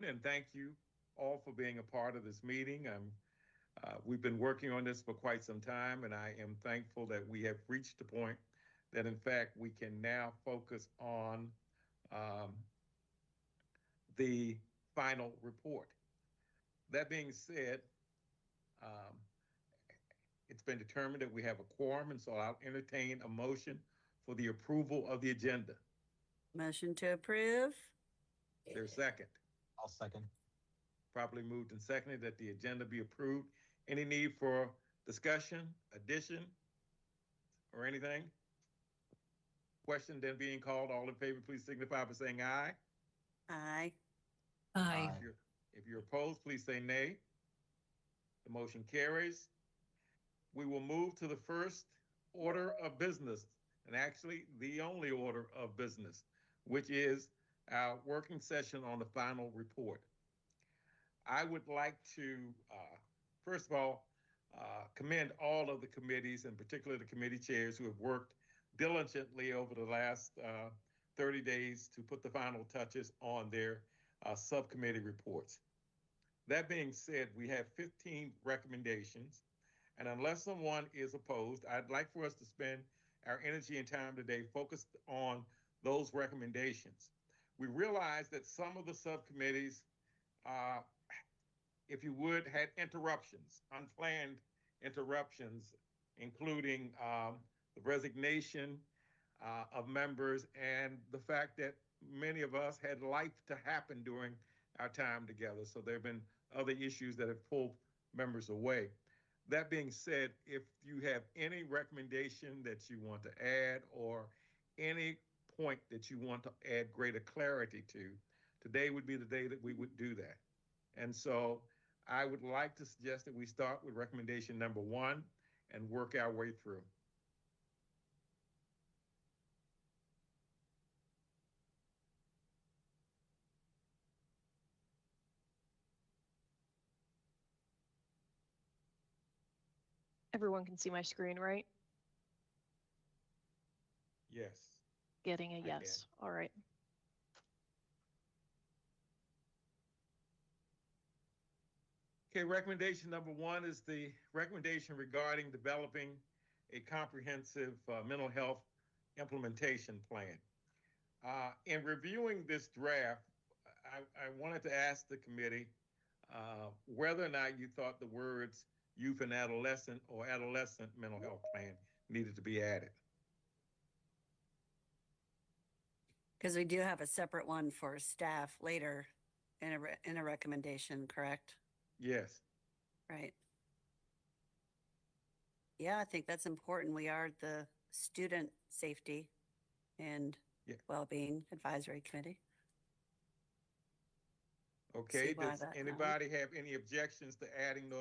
And thank you all for being a part of this meeting. We've been working on this for quite some time, and I am thankful that we have reached the point that, in fact, we can now focus on um, the final report. That being said, um, it's been determined that we have a quorum, and so I'll entertain a motion for the approval of the agenda. Motion to approve. Is there a second? I'll second. Properly moved and seconded that the agenda be approved. Any need for discussion, addition, or anything? Question then being called. All in favor, please signify by saying aye. Aye. Aye. If you're opposed, please say nay. The motion carries. We will move to the first order of business, and actually the only order of business, which is our working session on the final report. I would like to, first of all, commend all of the committees, and particularly the committee chairs who have worked diligently over the last 30 days to put the final touches on their subcommittee reports. That being said, we have 15 recommendations, and unless someone is opposed, I'd like for us to spend our energy and time today focused on those recommendations. We realize that some of the subcommittees, if you would, had interruptions, unplanned interruptions, including the resignation of members and the fact that many of us had life to happen during our time together. So there have been other issues that have pulled members away. That being said, if you have any recommendation that you want to add or any point that you want to add greater clarity to, today would be the day that we would do that. And so I would like to suggest that we start with recommendation number 1 and work our way through. Everyone can see my screen, right? Yes. Getting a yes. All right. Okay, recommendation number 1 is the recommendation regarding developing a comprehensive mental health implementation plan. In reviewing this draft, I wanted to ask the committee whether or not you thought the words youth and adolescent or adolescent mental health plan needed to be added. Because we do have a separate one for staff later in a recommendation, correct? Yes. Right. Yeah, I think that's important. We are the Student Safety and Wellbeing Advisory Committee. Okay, does anybody have any objections to adding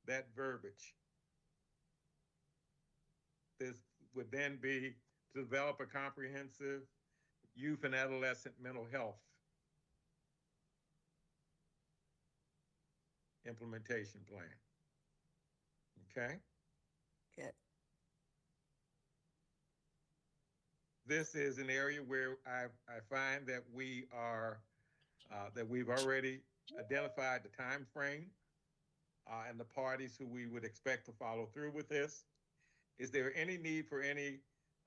that verbiage? This would then be to develop a comprehensive youth and adolescent mental health implementation plan. Okay? Good. This is an area where I find that we are, that we've already identified the time frame and the parties who we would expect to follow through with this. Is there any need for any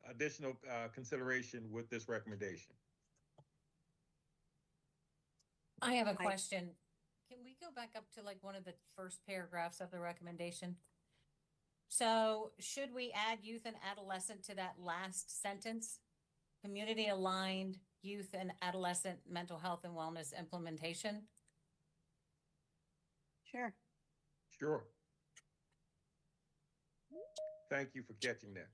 additional consideration with this recommendation? I have a question. Can we go back up to like one of the first paragraphs of the recommendation? So should we add youth and adolescent to that last sentence? Community aligned youth and adolescent mental health and wellness implementation? Sure. Sure. Thank you for catching that.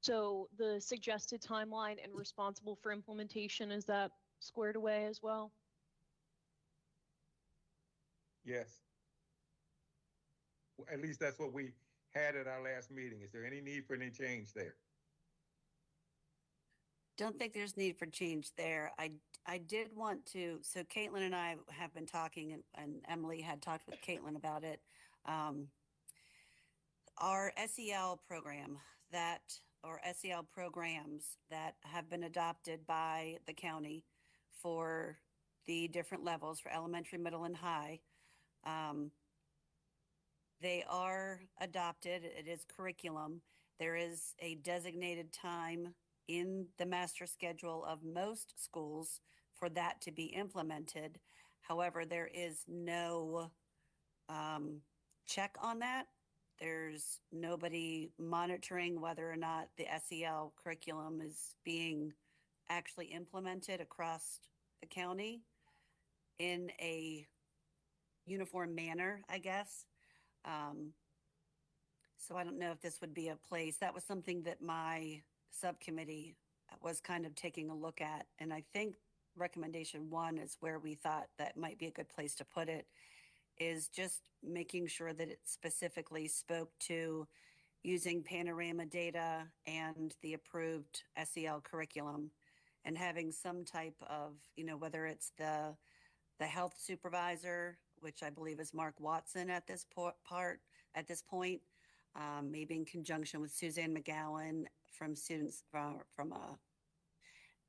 So the suggested timeline and responsible for implementation, is that squared away as well? Yes. At least that's what we had at our last meeting. Is there any need for any change there? Don't think there's need for change there. I did want to, so Caitlin and I have been talking, and Emily had talked with Caitlin about it. Our SEL program, that or SEL programs that have been adopted by the county for the different levels for elementary, middle, and high. They are adopted. It is curriculum. There is a designated time in the master schedule of most schools for that to be implemented. However, there is no check on that. There's nobody monitoring whether or not the SEL curriculum is being actually implemented across the county in a uniform manner, I guess. So I don't know if this would be a place. That was something that my subcommittee was kind of taking a look at. And I think recommendation 1 is where we thought that might be a good place to put it, is just making sure that it specifically spoke to using panorama data and the approved SEL curriculum, and having some type of, whether it's the health supervisor, which I believe is Mark Watson at this point, maybe in conjunction with Suzanne McGowan from students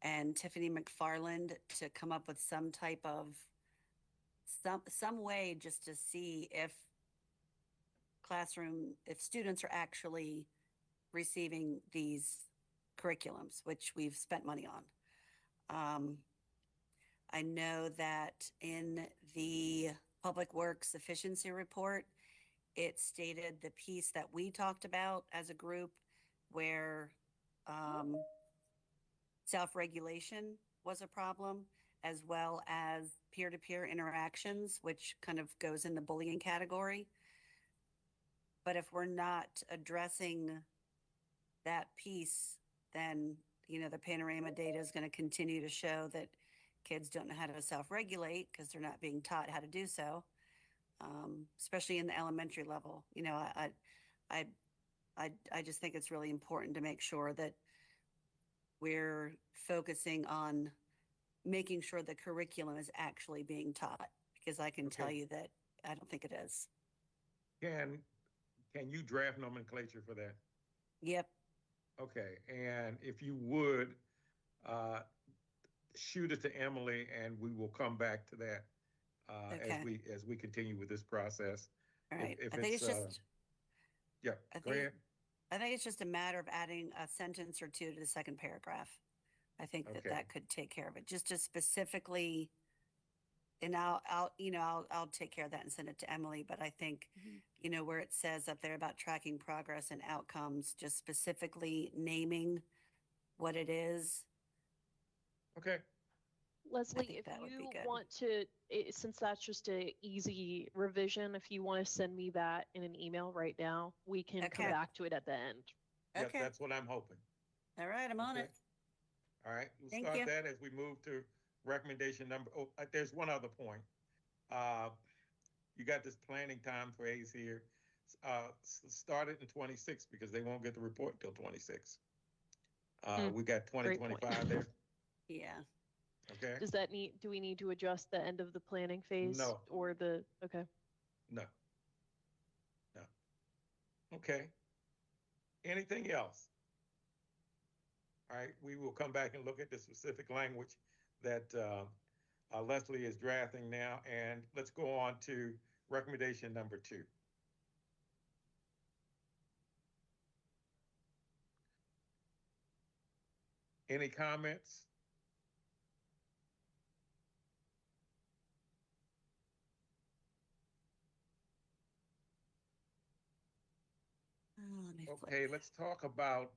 and Tiffany McFarland, to come up with some type of some way just to see if students are actually receiving these curriculums, which we've spent money on. I know that in the Public Works Efficiency Report, it stated the piece that we talked about as a group, where self-regulation was a problem, as well as peer-to-peer interactions, which kind of goes in the bullying category. But if we're not addressing that piece, then, the panorama data is going to continue to show that kids don't know how to self-regulate because they're not being taught how to do so, especially in the elementary level. I just think it's really important to make sure that we're focusing on making sure the curriculum is actually being taught, because I can tell you that I don't think it is. Can you draft nomenclature for that? Yep. Okay, and if you would, shoot it to Emily, and we will come back to that Okay. as we continue with this process. All right. If I think it's just, yeah, go ahead. I think it's just a matter of adding a sentence or two to the second paragraph. I think that Okay. that could take care of it, just to specifically, and I'll take care of that and send it to Emily. But I think, where it says up there about tracking progress and outcomes, just specifically naming what it is. Okay. Leslie, think if that would be you good. want to, since that's just a easy revision, if you want to send me that in an email right now, we can come Okay. back to it at the end. Yes, Okay. that's what I'm hoping. All right. I'm on Okay. it. All right, we'll Thank start you. that as we move to recommendation number. Oh, there's one other point. You got this planning time phase here. Started in 26 because they won't get the report until 26. We got Great point. 2025 there. Yeah. Okay. Do we need to adjust the end of the planning phase? No. Or okay. No. Okay. Anything else? All right, we will come back and look at the specific language that Leslie is drafting now, and let's go on to recommendation number 2. Any comments? Let me flip. Okay, let's talk about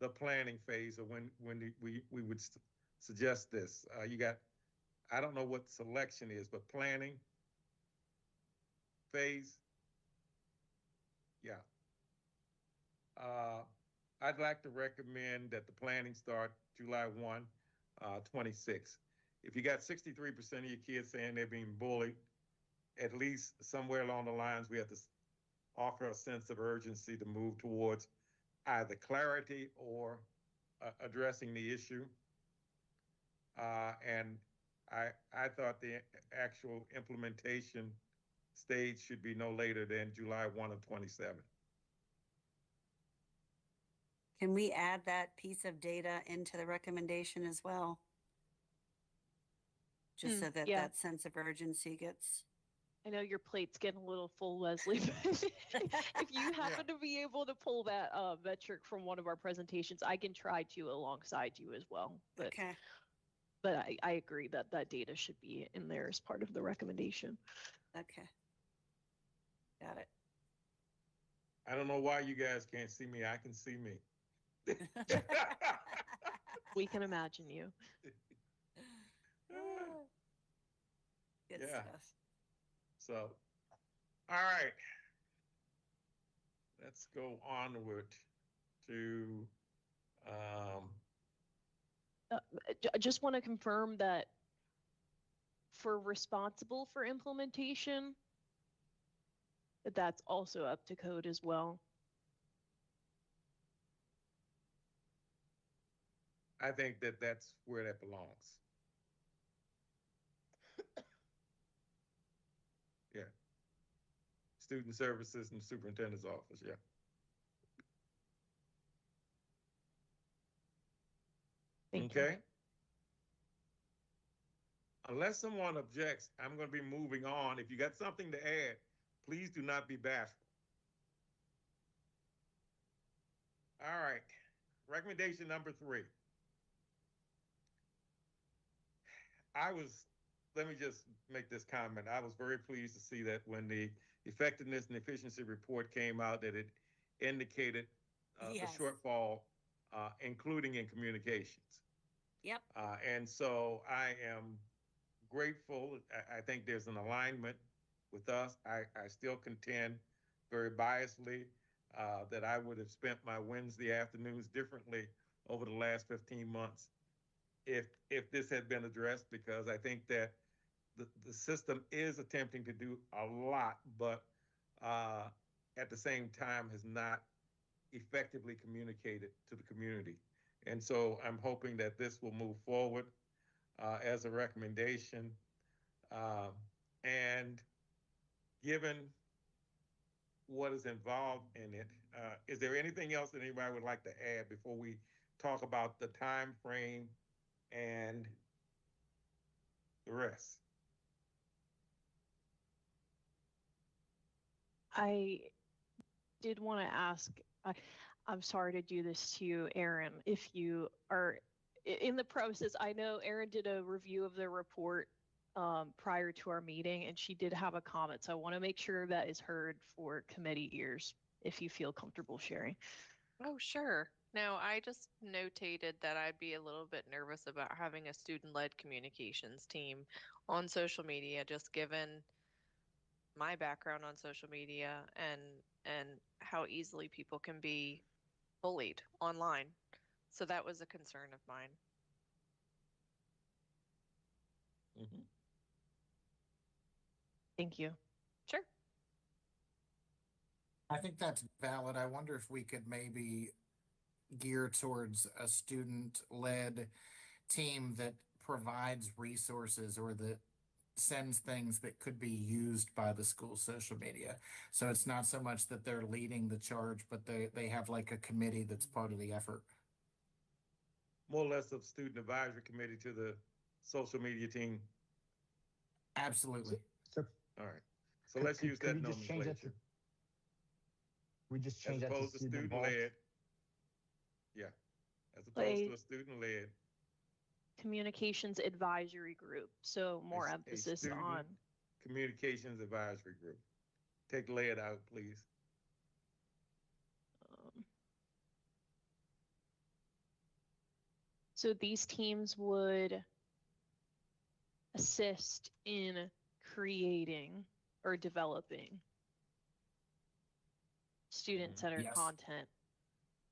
the planning phase, or when we would suggest this. You got, I don't know what selection is, but planning phase. Yeah. I'd like to recommend that the planning start July 1, 26. If you got 63% of your kids saying they're being bullied, at least somewhere along the lines, we have to offer a sense of urgency to move towards either clarity or addressing the issue. And I thought the actual implementation stage should be no later than July 1 of 27. Can we add that piece of data into the recommendation as well? Just so that yeah. that sense of urgency gets. I know your plate's getting a little full, Leslie, but if you happen to be able to pull that metric from one of our presentations, I can try to alongside you as well. But, Okay. but I agree that that data should be in there as part of the recommendation. Okay. Got it. I don't know why you guys can't see me. I can see me. We can imagine you. Good Yeah. stuff. So, all right. Let's go onward to, I just want to confirm that for responsible for implementation, that's also up to code as well. I think that that's where that belongs. Yeah. Student Services and Superintendent's Office, yeah. Thank you. Okay. Unless someone objects, I'm going to be moving on. If you got something to add, please do not be bashful. All right. Recommendation number 3. Let me just make this comment. I was very pleased to see that when the effectiveness and efficiency report came out, that it indicated Yes. the shortfall, including in communications. Yep. And so I am grateful. I think there's an alignment with us. I still contend very biasedly that I would have spent my Wednesday afternoons differently over the last 15 months if this had been addressed, because I think that the system is attempting to do a lot, but at the same time has not effectively communicated to the community. And so I'm hoping that this will move forward as a recommendation. And given what is involved in it, is there anything else that anybody would like to add before we talk about the time frame and the rest? I did want to ask, I'm sorry to do this to you, Aaron, if you are in the process. I know Aaron did a review of the report prior to our meeting, and she did have a comment. So I want to make sure that is heard for committee ears, if you feel comfortable sharing. Oh, sure. No, I just notated that I'd be a little bit nervous about having a student-led communications team on social media, just given my background on social media and how easily people can be bullied online. So that was a concern of mine. Mm-hmm. Thank you. Sure. I think that's valid. I wonder if we could maybe gear towards a student-led team that provides resources or that sends things that could be used by the school's social media. So it's not so much that they're leading the charge, but they have like a committee that's part of the effort. More or less a student advisory committee to the social media team. Absolutely. So All right. So let's use that we just change that nomenclature. we just As change that to opposed to student involved? student-led. Yeah. As opposed to a student-led. Communications advisory group. So more A emphasis student on. Communications advisory group. Take lead out, please. So these teams would assist in creating or developing student-centered Yes. content.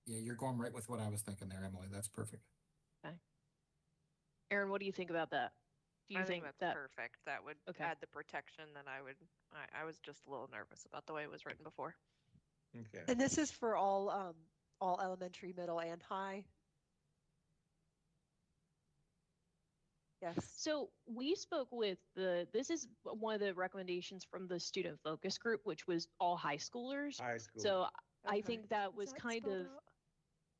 Yeah, you're going right with what I was thinking there, Emily. That's perfect. Okay. Aaron, what do you think about that? Do you I think that's that perfect. That would Okay. add the protection that I was just a little nervous about the way it was written before. Okay. And this is for all elementary, middle, and high? Yes. So we spoke with this is one of the recommendations from the student focus group, which was all high schoolers. High school. So I Okay. think that Is was that kind spelled of, out?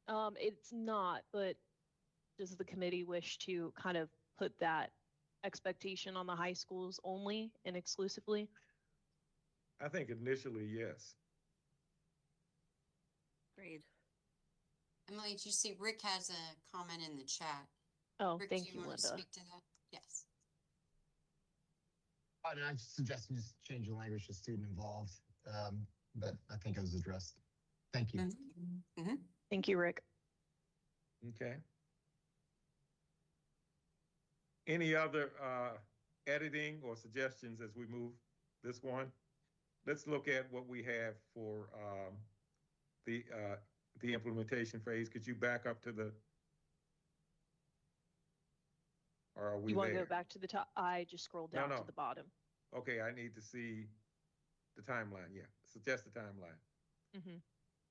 It's not, but does the committee wish to kind of put that expectation on the high schools only and exclusively? I think initially, yes. Agreed. Emily, did you see Rick has a comment in the chat? Oh, Rick, thank do you, want to Linda. speak to that? Yes. And I suggested just change the language to student involved, but I think it was addressed. Thank you. Thank you, Rick. Okay. Any other editing or suggestions as we move this one? Let's look at what we have for the implementation phase. Could you back up to the, or are we You want to there? go back to the top? I just scrolled down No. to the bottom. Okay, I need to see the timeline. Yeah, suggest the timeline. Mm-hmm.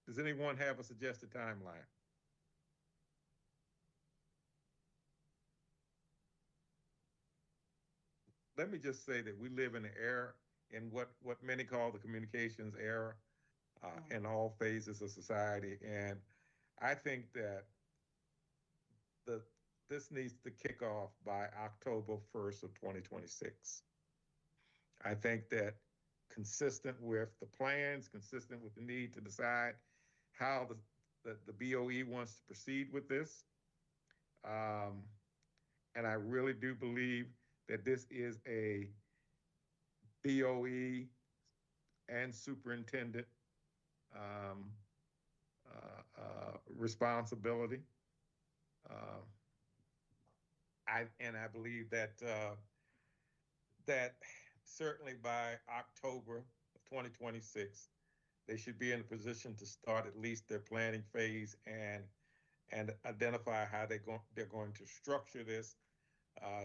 Does anyone have a suggested timeline? Let me just say that we live in an era, in what many call the communications era, in all phases of society. And I think that this needs to kick off by October 1st of 2026. I think that consistent with the plans, consistent with the need to decide how the BOE wants to proceed with this. And I really do believe that this is a BOE and superintendent responsibility. I believe that that certainly by October of 2026, they should be in a position to start at least their planning phase and identify how they're going to structure this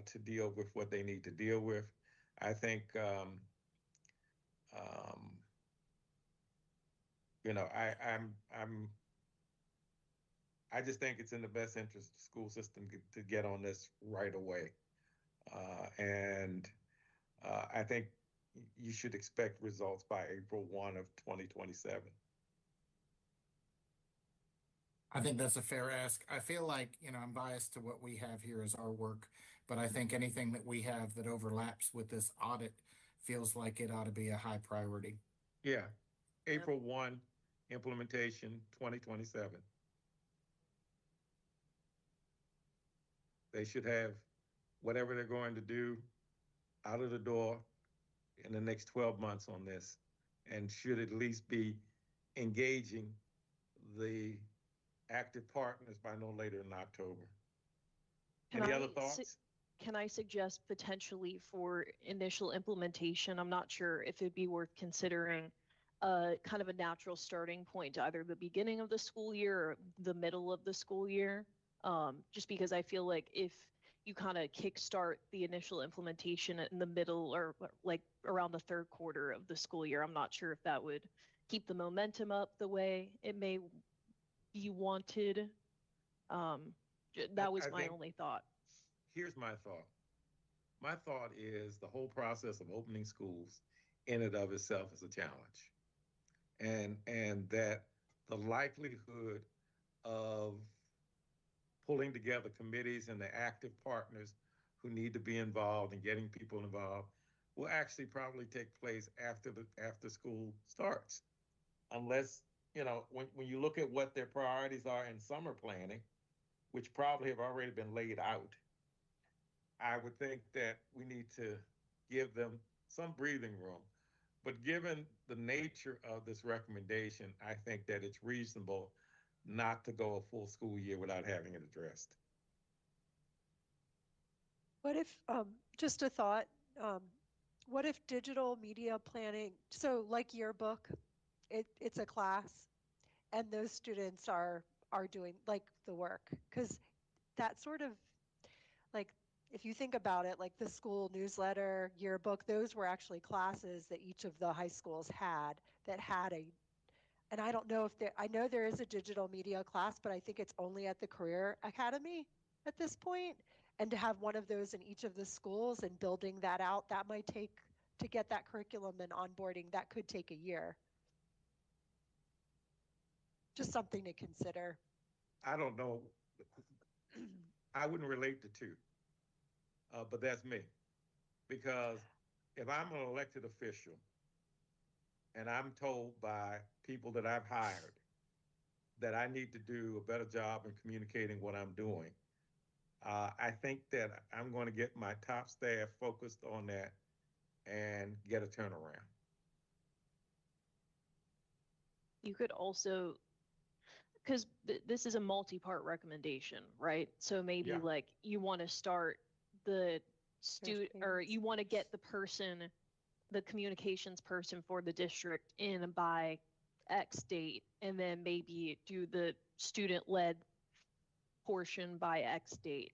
to deal with what they need to deal with. I think I just think it's in the best interest of the school system to get on this right away. And I think you should expect results by April 1 of 2027. I think that's a fair ask. I feel like, I'm biased to what we have here as our work, but I think anything that we have that overlaps with this audit feels like it ought to be a high priority. Yeah, April 1, implementation 2027. They should have whatever they're going to do out of the door in the next 12 months on this, and should at least be engaging the active partners by no later than October. Any other thoughts? Can I suggest potentially for initial implementation? I'm not sure if it'd be worth considering kind of a natural starting point to either the beginning of the school year or the middle of the school year. Just because I feel like if you kind of kickstart the initial implementation in the middle or like around the third quarter of the school year, I'm not sure if that would keep the momentum up the way it may be wanted. That was my only thought. Here's my thought. My thought is the whole process of opening schools in and of itself is a challenge. And that the likelihood of pulling together committees and the active partners who need to be involved and getting people involved will actually probably take place after school starts. Unless, when you look at what their priorities are in summer planning, which probably have already been laid out, I would think that we need to give them some breathing room. But given the nature of this recommendation, I think that it's reasonable not to go a full school year without having it addressed. What if, just a thought, what if digital media planning, so like yearbook, it's a class and those students are doing like the work? Because that sort of, like, if you think about it, like the school newsletter, yearbook, those were actually classes that each of the high schools had that had and I don't know if I know there is a digital media class, but I think it's only at the Career Academy at this point. And to have one of those in each of the schools and building that out, that might take, to get that curriculum and onboarding, that could take a year. Just something to consider. I don't know. I wouldn't relate the two, but that's me. Because if I'm an elected official and I'm told by people that I've hired that I need to do a better job in communicating what I'm doing, I think that I'm going to get my top staff focused on that and get a turnaround. You could also, because this is a multi-part recommendation, right? So maybe Yeah. like you want to start the student, or parents. you want to get the person, the communications person for the district in by X date, and then maybe do the student-led portion by X date.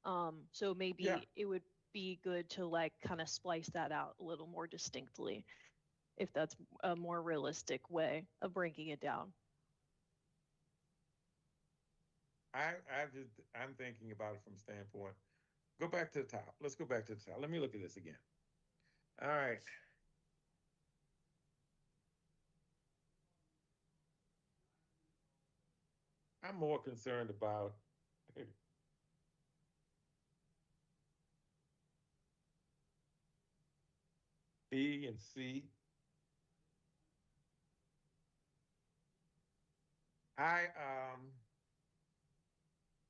So maybe Yeah. it would be good to like kind of splice that out a little more distinctly, if that's a more realistic way of breaking it down. I'm thinking about it from standpoint. Go back to the top. Let's go back to the top. Let me look at this again. All right. I'm more concerned about B and C. I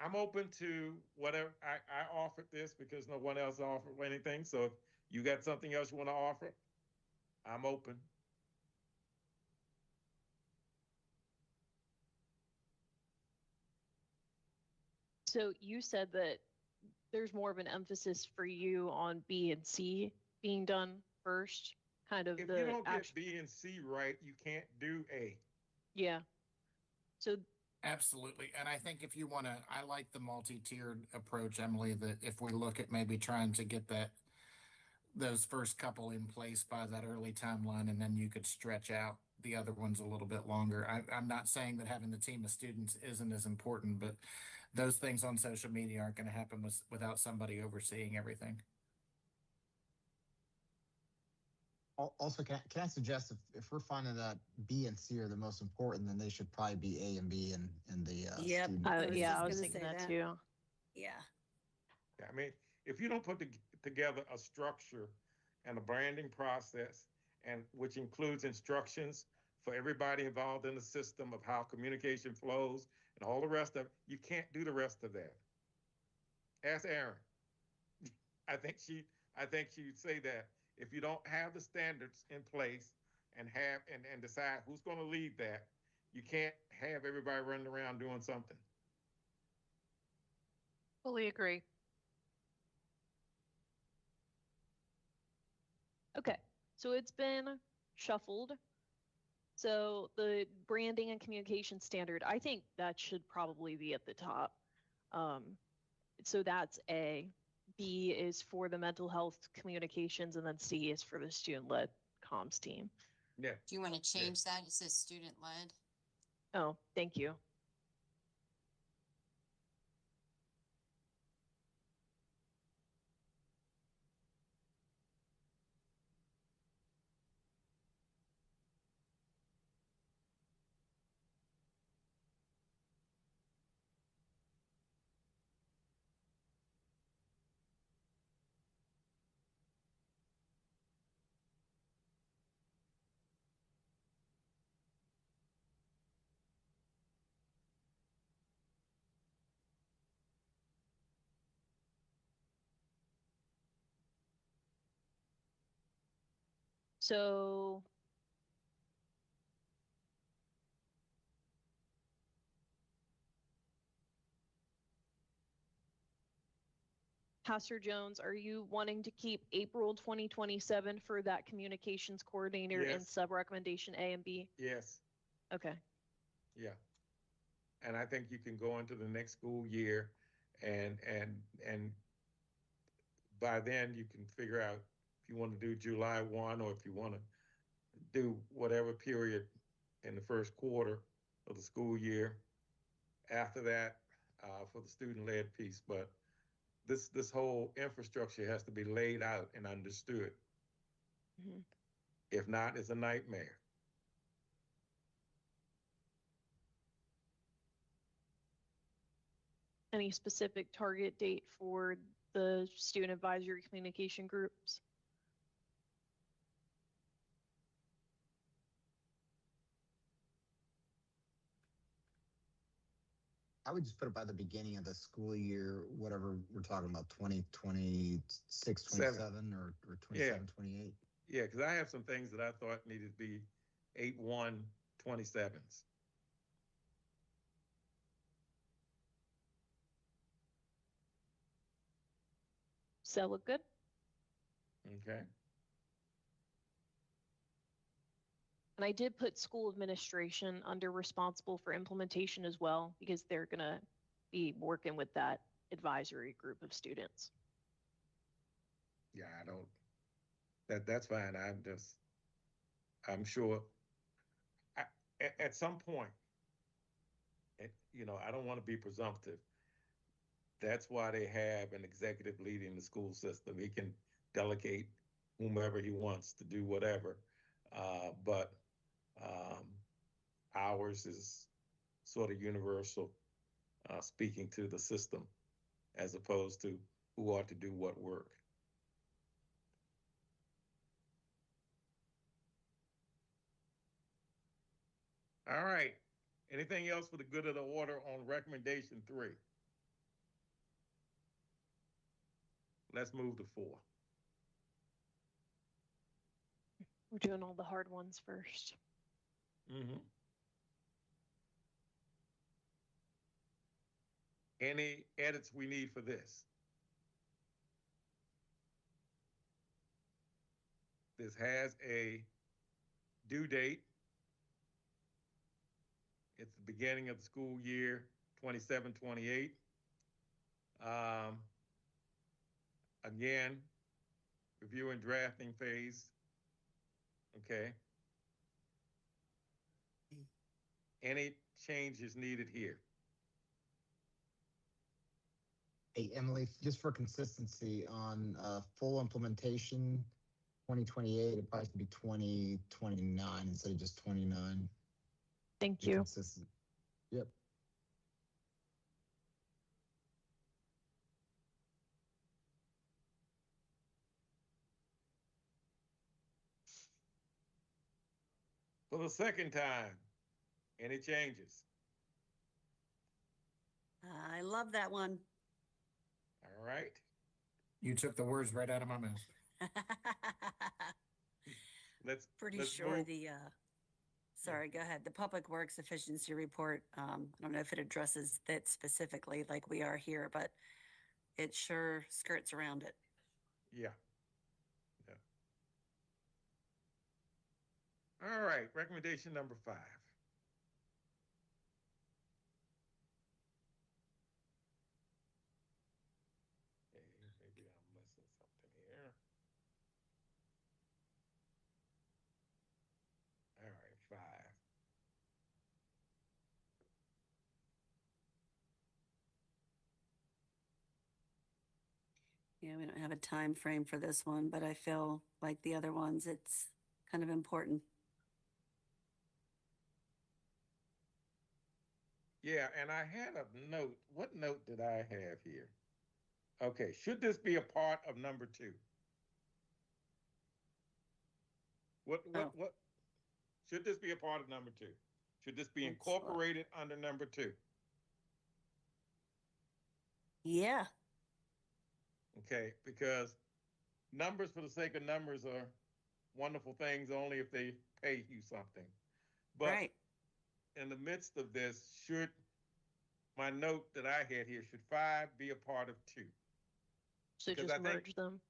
I'm open to whatever. I offered this because no one else offered anything. So if you got something else you want to offer, I'm open. So you said that there's more of an emphasis for you on B and C being done first, kind of If you the don't get actual, B and C right, you can't do A. yeah. So Absolutely. And I think if you want to, I like the multi-tiered approach, Emily, that if we look at maybe trying to get those first couple in place by that early timeline, and then you could stretch out the other ones a little bit longer. I'm not saying that having the team of students isn't as important, but those things on social media aren't going to happen without somebody overseeing everything. Also, can I suggest if we're finding that B and C are the most important, then they should probably be A and B in the Yep. student. I was yeah, just I was gonna thinking say that that. too. Yeah. I mean, if you don't put together a structure and a branding process, and which includes instructions for everybody involved in the system of how communication flows and all the rest of it, you can't do the rest of that. Ask Aaron. I think she I think she'd say that if you don't have the standards in place and have and decide who's going to lead that, you can't have everybody running around doing something. Fully agree. Okay, so it's been shuffled. So the branding and communication standard, I think that should probably be at the top. Um, so that's A. B is for the mental health communications, and then C is for the student-led comms team. Yeah. Do you want to change that? It says student led. Oh, thank you. So Pastor Jones, are you wanting to keep April 2027 for that communications coordinator in Yes. sub recommendation A and B? Yes. Okay. Yeah. And I think you can go into the next school year and by then you can figure out if you want to do July 1 or if you want to do whatever period in the first quarter of the school year after that for the student-led piece. But this whole infrastructure has to be laid out and understood. Mm-hmm. If not, it's a nightmare. any specific target date for the student advisory communication groups? I would just put it by the beginning of the school year, whatever we're talking about, 2026, 27, or 27, 28. Yeah, because I have some things that I thought needed to be 8/1/27s. Does that look good? Okay. And I did put school administration under responsible for implementation as well, because they're going to be working with that advisory group of students. Yeah, I don't. That's fine. I'm sure. At some point, I don't want to be presumptive. That's why they have an executive leading the school system. He can delegate whomever he wants to do whatever. But ours is sort of universal, speaking to the system as opposed to who ought to do what work. All right. Anything else for the good of the order on recommendation 3? Let's move to 4. We're doing all the hard ones first. Mm-hmm. Any edits we need for this? This has a due date. It's the beginning of the school year, 27-28. Again, review and drafting phase. Okay. Any changes needed here? Hey, Emily, just for consistency on full implementation, 2028, it probably should be 2029 instead of just 29. Thank Be you. consistent. Yep. For the second time, any changes? I love that one. All right. You took the words right out of my mouth. Pretty sure move. Sorry, go ahead. The Public Works Efficiency Report, I don't know if it addresses that specifically like we are here, but it sure skirts around it. Yeah. All right, recommendation number 5. Okay, maybe I'm missing something here. All right, 5. Yeah, we don't have a time frame for this one, but I feel like the other ones, it's kind of important. Yeah, and I had a note. What note did I have here? Okay, should this be a part of number 2? What should this be a part of number 2? Should this be incorporated under number 2? Yeah. Okay, because numbers for the sake of numbers are wonderful things only if they pay you something. But right. In the midst of this, should my note that I had here, should 5 be a part of 2? So because just merge them.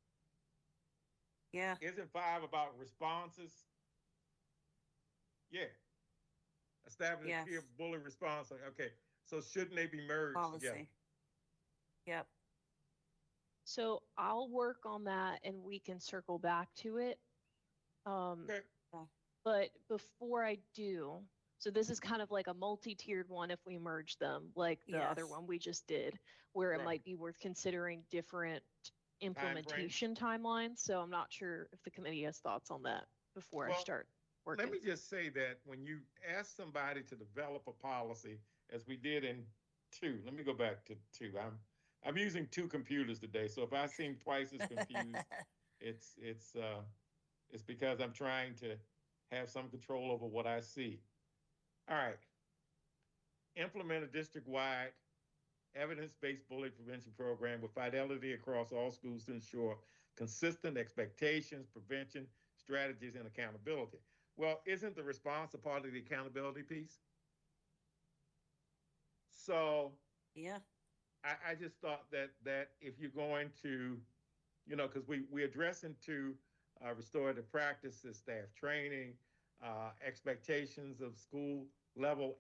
Yeah. Isn't 5 about responses? Yeah. Establish a peer bully response. Okay. So shouldn't they be merged together? Yep. So I'll work on that and we can circle back to it. Okay. But before I do, so this is kind of like a multi-tiered one if we merge them, like the other one we just did, where it might be worth considering different implementation timelines. So I'm not sure if the committee has thoughts on that before I start working. Let me just say that when you ask somebody to develop a policy, as we did in two. Let me go back to two. I'm using two computers today, so if I seem twice as confused, it's because I'm trying to have some control over what I see. All right. Implement a district-wide evidence-based bullying prevention program with fidelity across all schools to ensure consistent expectations, prevention, strategies, and accountability. Well, isn't the response a part of the accountability piece? So Yeah. I just thought that if you're going to, because we address into restorative practices, staff training, expectations of school level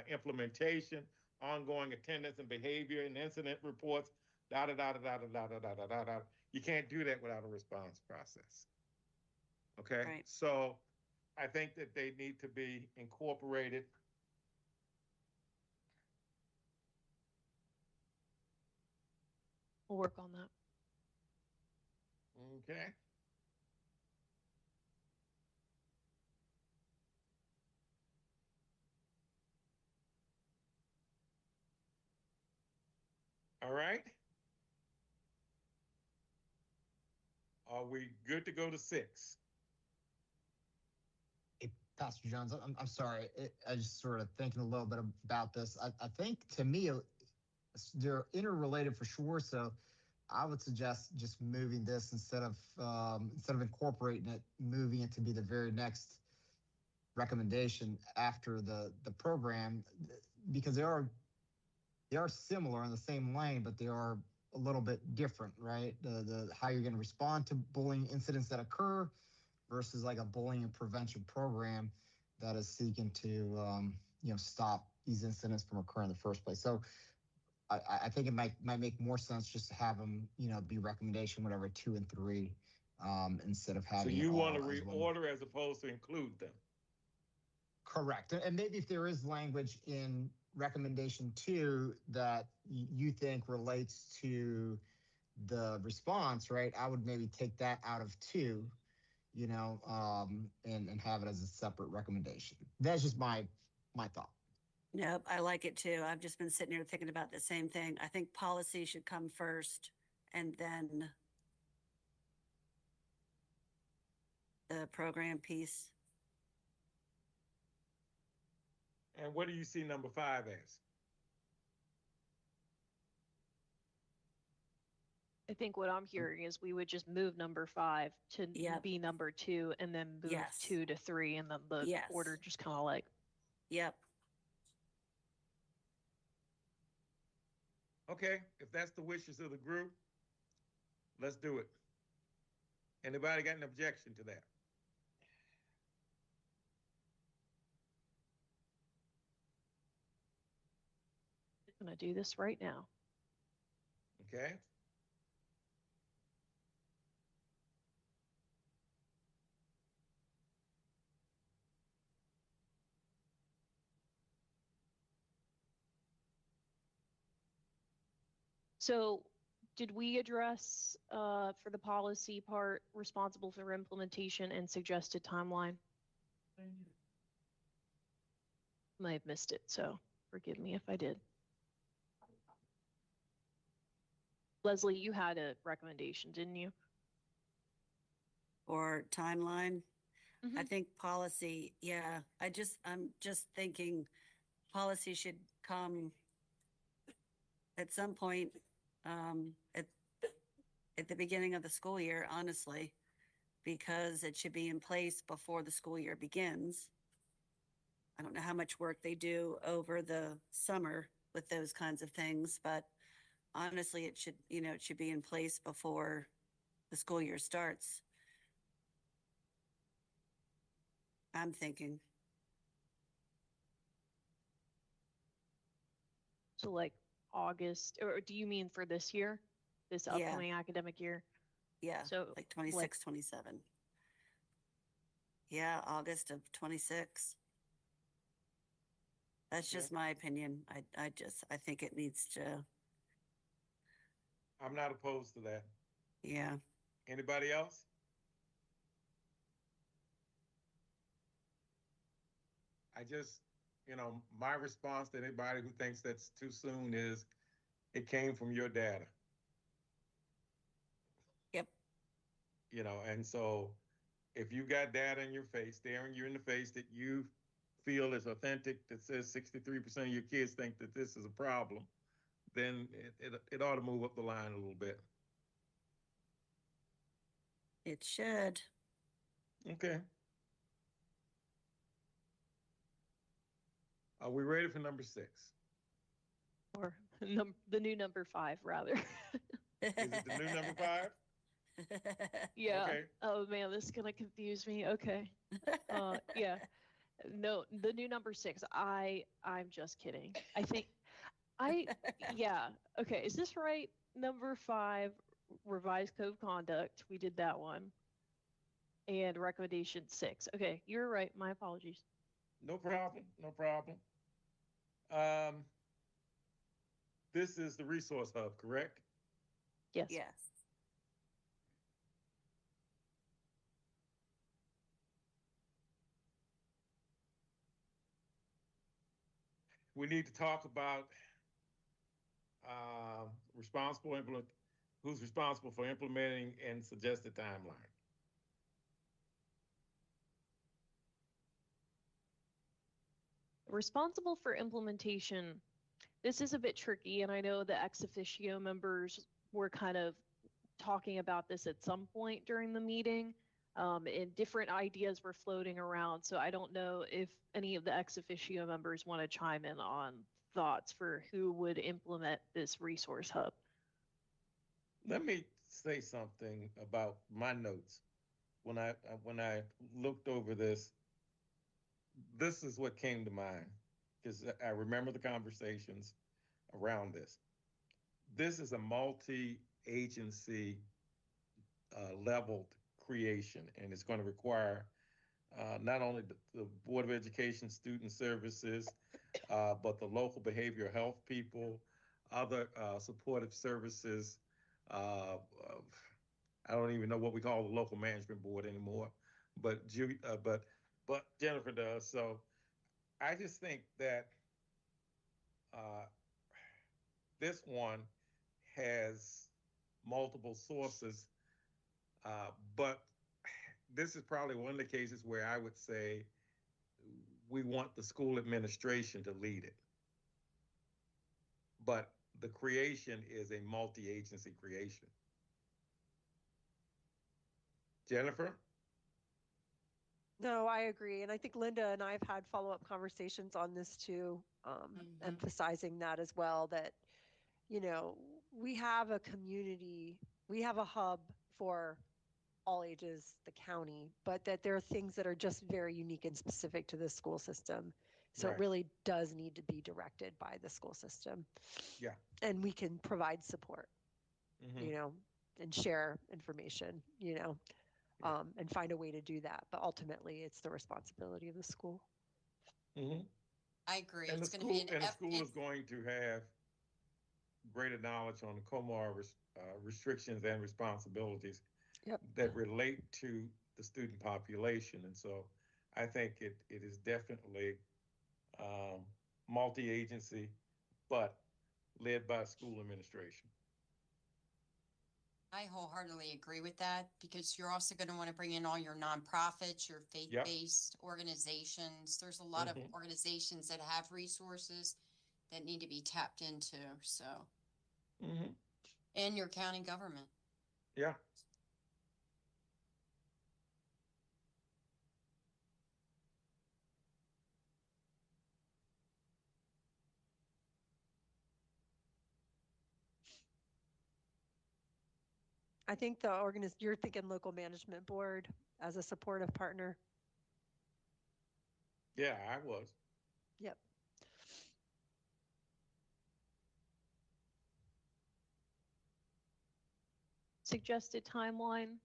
implementation, ongoing attendance and behavior and incident reports, da da da da da da da da da da da. You can't do that without a response process. Okay, Right. so I think that they need to be incorporated. We'll work on that. Okay. All right. Are we good to go to 6? Hey, Pastor Jones, I'm sorry. I just sort of thinking a little bit about this. I think to me, they're interrelated for sure. So I would suggest just moving this instead of incorporating it, moving it to be the very next recommendation after the program, because they are similar in the same lane, but they are a little bit different, right? The how you're going to respond to bullying incidents that occur versus like a bullying and prevention program that is seeking to stop these incidents from occurring in the first place. So I think it might make more sense just to have them be recommendation whatever 2 and 3 instead of having. So you want to as reorder as opposed to include them. Correct. And maybe if there is language in recommendation 2 that you think relates to the response, right? I would maybe take that out of 2, and have it as a separate recommendation. That's just my thought. Nope, I like it too. I've just been sitting here thinking about the same thing. I think policy should come first and then the program piece. And what do you see number 5 as? I think what I'm hearing is we would just move number 5 to Yep. be number 2 and then move Yes. 2 to 3 and then the Yes. order just kind of like. Yep. Okay, if that's the wishes of the group, let's do it. Anybody got an objection to that? I'm going to do this right now. Okay. So did we address for the policy part responsible for implementation and suggested timeline? Might have missed it, so forgive me if I did. Leslie, you had a recommendation, didn't you? Or timeline. I Mhm. think policy, yeah. I'm just thinking policy should come at some point at the beginning of the school year, honestly, because it should be in place before the school year begins. I don't know how much work they do over the summer with those kinds of things, but honestly, it should be in place before the school year starts. I'm thinking. So like August, or do you mean for this year, this Yeah. upcoming academic year? Yeah, So like 26, 27. Yeah, August of 26. That's just my opinion. I think it needs to, I'm not opposed to that. yeah. Anybody else? I just my response to anybody who thinks that's too soon is it came from your data. Yep. And so if you got data in your face, staring you in the face that you feel is authentic, that says 63% of your kids think that this is a problem, then it ought to move up the line a little bit. It should. Okay. Are we ready for number 6? Or the new number 5, rather. Is it the new number 5? Yeah. Okay. Oh man, this is gonna confuse me. Okay. Yeah. No, the new number 6. I'm just kidding. I think yeah. Okay, is this right? Number 5, revised code of conduct. We did that one. And recommendation 6. Okay, you're right. My apologies. No problem. No problem. This is the resource hub, correct? Yes. Yes. We need to talk about who's responsible for implementing and suggest a timeline. Responsible for implementation. This is a bit tricky, and I know the ex officio members were kind of talking about this at some point during the meeting, and different ideas were floating around. So I don't know if any of the ex officio members want to chime in on thoughts for who would implement this resource hub. Let me say something about my notes. When I looked over this, this is what came to mind because I remember the conversations around this. This is a multi-agency leveled creation, and it's going to require not only the Board of Education Student Services, but the local behavioral health people, other supportive services. I don't even know what we call the local management board anymore, but Jennifer does. So I just think that this one has multiple sources, but this is probably one of the cases where I would say we want the school administration to lead it. But the creation is a multi-agency creation. Jennifer? No, I agree. And I think Linda and I have had follow-up conversations on this too, emphasizing that as well, that, we have a community, we have a hub for all ages, the county, but that there are things that are just very unique and specific to the school system. So Right. it really does need to be directed by the school system. Yeah. And we can provide support, Mhm. And share information, and find a way to do that. But ultimately, it's the responsibility of the school. Mhm. I agree. And the It's going to be school an is going to have greater knowledge on the COMAR restrictions and responsibilities Yep. that relate to the student population. And so I think it is definitely multi-agency, but led by school administration. I wholeheartedly agree with that because you're also going to want to bring in all your nonprofits, your faith-based organizations. There's a lot of organizations that have resources that need to be tapped into. So, and your county government. Yeah. I think you're thinking local management board as a supportive partner. Yeah, I was. Yep. Suggested timeline.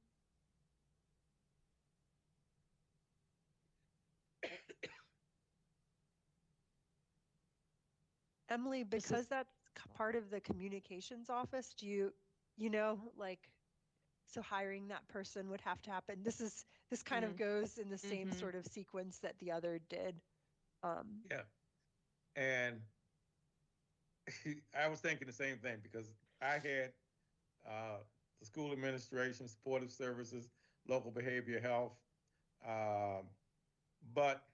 Emily, because that's part of the communications office, do you, so hiring that person would have to happen. This kind of goes in the same sort of sequence that the other did. Yeah. And I was thinking the same thing because I had uh, the school administration, supportive services, local behavior health, um, but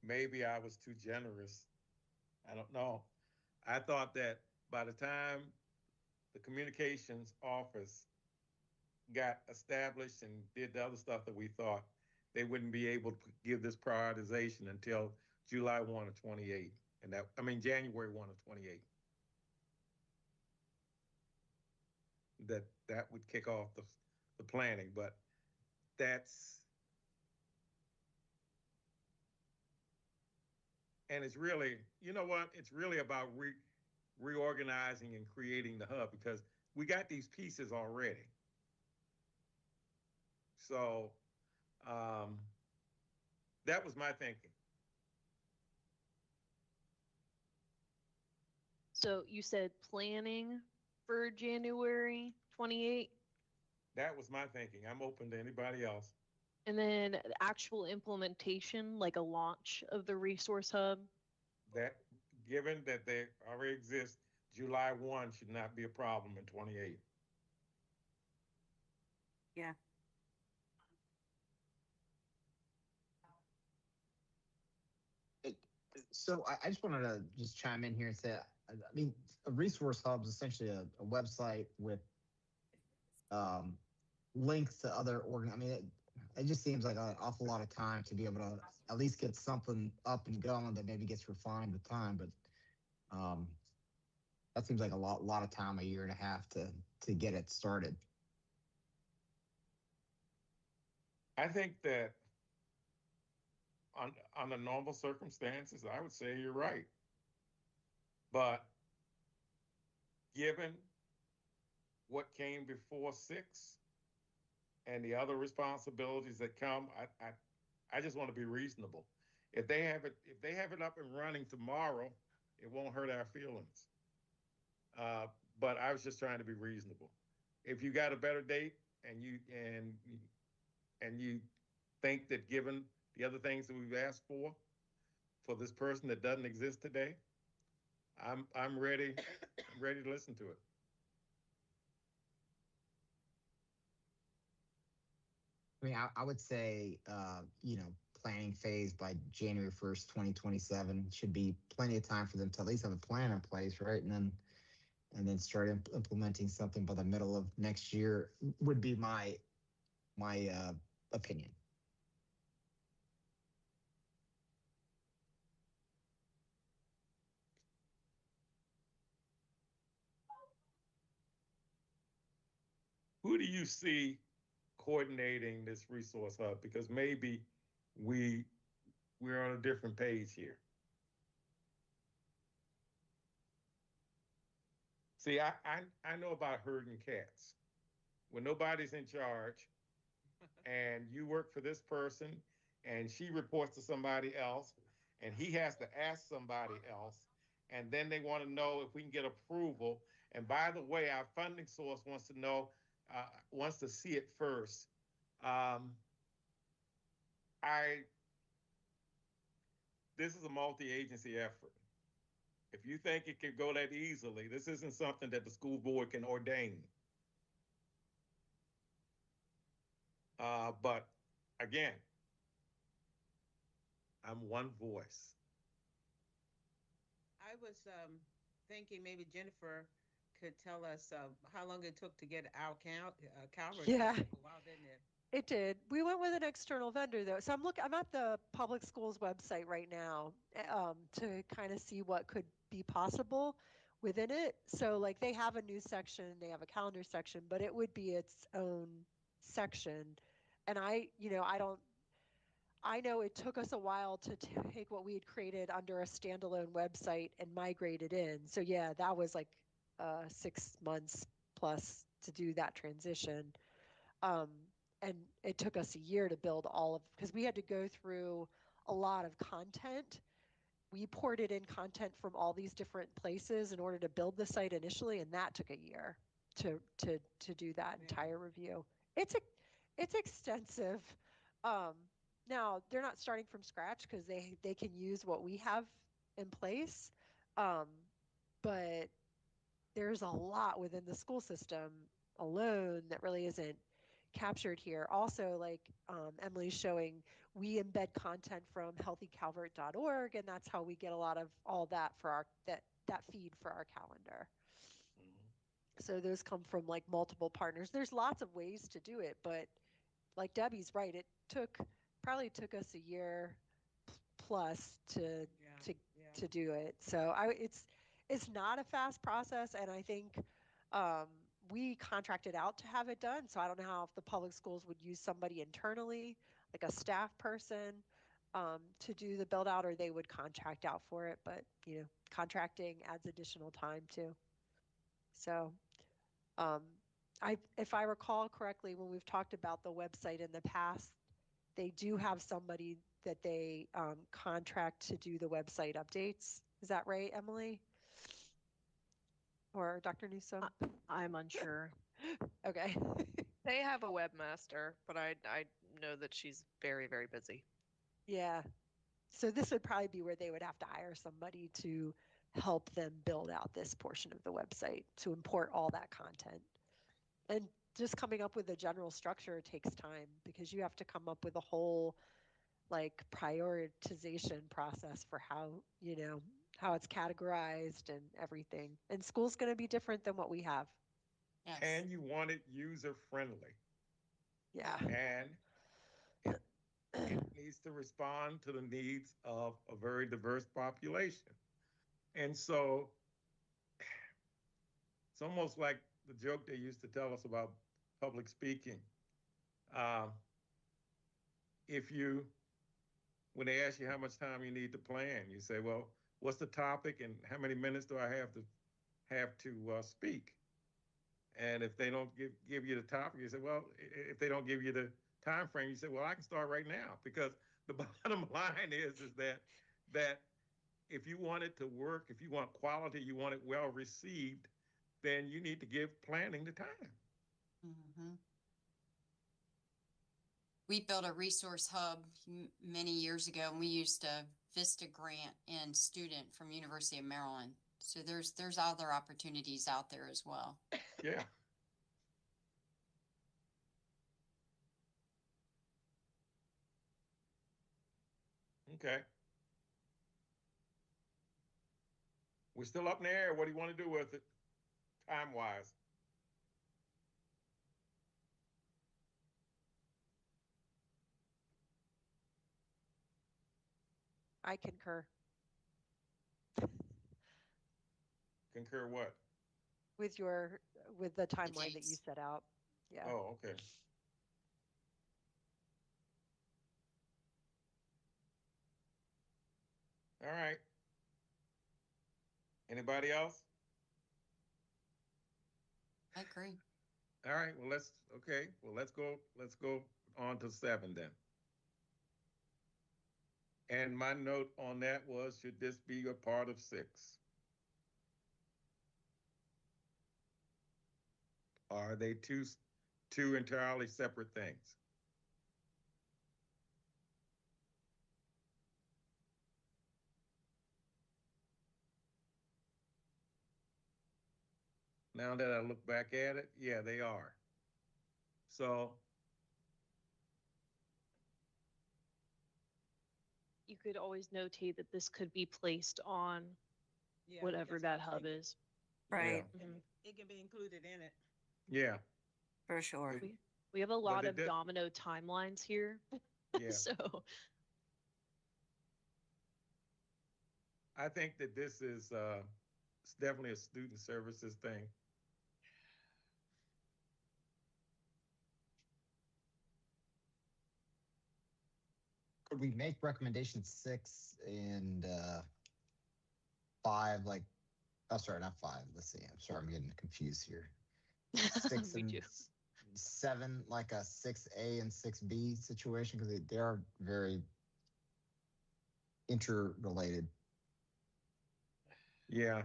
maybe I was too generous. I don't know. I thought that by the time the communications office got established and did the other stuff that we thought, they wouldn't be able to give this prioritization until July 1 of 28. And that, I mean, January 1 of 28. That would kick off the planning, but that's, and it's really, you know what? It's really about reorganizing and creating the hub because we got these pieces already. So um, that was my thinking. So you said planning for January 28th, That was my thinking. I'm open to anybody else. and then the actual implementation, like a launch of the resource hub. That, given that they already exist, July 1 should not be a problem in 28. Yeah. So I just wanted to just chime in here and say, I mean, a resource hub is essentially a website with um, links to other organ. I mean, it just seems like an awful lot of time to be able to at least get something up and going that maybe gets refined with time. But that seems like a lot of time, a year and a half to get it started. I think that under normal circumstances, I would say you're right. But given what came before 6 and the other responsibilities that come, I just want to be reasonable. If they have it up and running tomorrow, it won't hurt our feelings. But I was just trying to be reasonable. If you got a better date and you think that given the other things that we've asked for this person that doesn't exist today, I'm ready. I'm ready to listen to it. I mean, I would say, planning phase by January 1st, 2027 should be plenty of time for them to at least have a plan in place, right? And then start implementing something by the middle of next year would be my opinion. Who do you see coordinating this resource hub? Because maybe we're on a different page here. See, I know about herding cats. When nobody's in charge and you work for this person and she reports to somebody else and he has to ask somebody else and then they want to know if we can get approval. And by the way, our funding source wants to know, wants to see it first. This is a multi-agency effort. If you think it can go that easily, this isn't something that the school board can ordain. But again, I'm one voice. I was thinking maybe Jennifer could tell us how long it took to get our Calvert. Yeah. Took a while, didn't it? It did. We went with an external vendor though. So I'm at the public schools website right now to kind of see what could be possible within it. So like they have a news section, they have a calendar section, but it would be its own section. And I know it took us a while to take what we had created under a standalone website and migrate it in. So yeah, that was like 6 months plus to do that transition. Um, and it took us a year to build all of, because we had to go through a lot of content. We ported in content from all these different places in order to build the site initially, and that took a year to do that entire review. It's extensive. Um, Now they're not starting from scratch because they can use what we have in place. Um, but there's a lot within the school system alone that really isn't captured here. Also, like Emily's showing, we embed content from healthycalvert.org, and that's how we get a lot of all that for our that feed for our calendar. So those come from like multiple partners. There's lots of ways to do it, but like Debbie's right, it probably took us a year plus to to do it. So it's not a fast process, and I think um, we contracted out to have it done. So I don't know how if the public schools would use somebody internally, like a staff person, to do the build out, or they would contract out for it. But contracting adds additional time too. So um, if I recall correctly, when we've talked about the website in the past, they do have somebody that they contract to do the website updates. Is that right, Emily? Or Dr. Newsom? I'm unsure. Okay. They have a webmaster, but I know that she's very, very busy. Yeah. So this would probably be where they would have to hire somebody to help them build out this portion of the website, to import all that content. And just coming up with a general structure takes time, because you have to come up with a whole like prioritization process for how it's categorized and everything. And school's going to be different than what we have. Yes. And you want it user friendly. Yeah. And it needs to respond to the needs of a very diverse population. And so it's almost like the joke they used to tell us about public speaking. Um, if you, when they ask you how much time you need to plan, you say, well, what's the topic and how many minutes do I have to speak? And if they don't give you the topic, you say, well, if they don't give you the time frame, you say, well, I can start right now, because the bottom line is that if you want it to work, if you want quality, you want it well received, then you need to give planning the time. Mm-hmm. We built a resource hub many years ago, and we used a Vista grant and student from University of Maryland. So there's other opportunities out there as well. Yeah. Okay. We're still up in the air. What do you want to do with it, time-wise? I concur Concur what? with the timeline that you dates. set out. Yeah. Oh, okay. All right. Anybody else? I agree. All right. Well, let's go on to 7 then. And my note on that was, should this be a part of 6? Are they two entirely separate things? Now that I look back at it, yeah, they are. So You could always notate that this could be placed on whatever that hub is. Right. It can be included in it. yeah, For sure. We have a lot it of did- domino timelines here. yeah. So I think that this is it's definitely a student services thing. Could we make recommendation 6 and 5 like? Oh, sorry, not 5. Let's see. I'm sorry, I'm getting confused here. 6 Me and too. 7, like a 6A and 6B situation, because they are very interrelated. Yeah,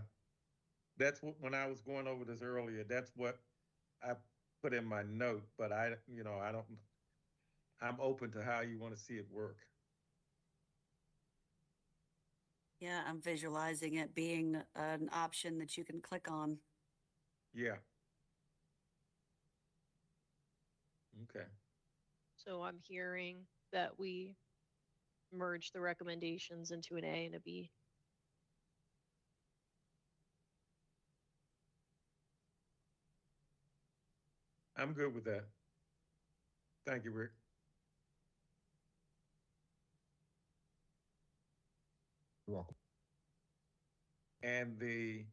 that's what, when I was going over this earlier, that's what I put in my note. But I'm open to how you want to see it work. Yeah, I'm visualizing it being an option that you can click on. Yeah. Okay. So I'm hearing that we merge the recommendations into an A and a B. I'm good with that. Thank you, Rick. You're welcome. And the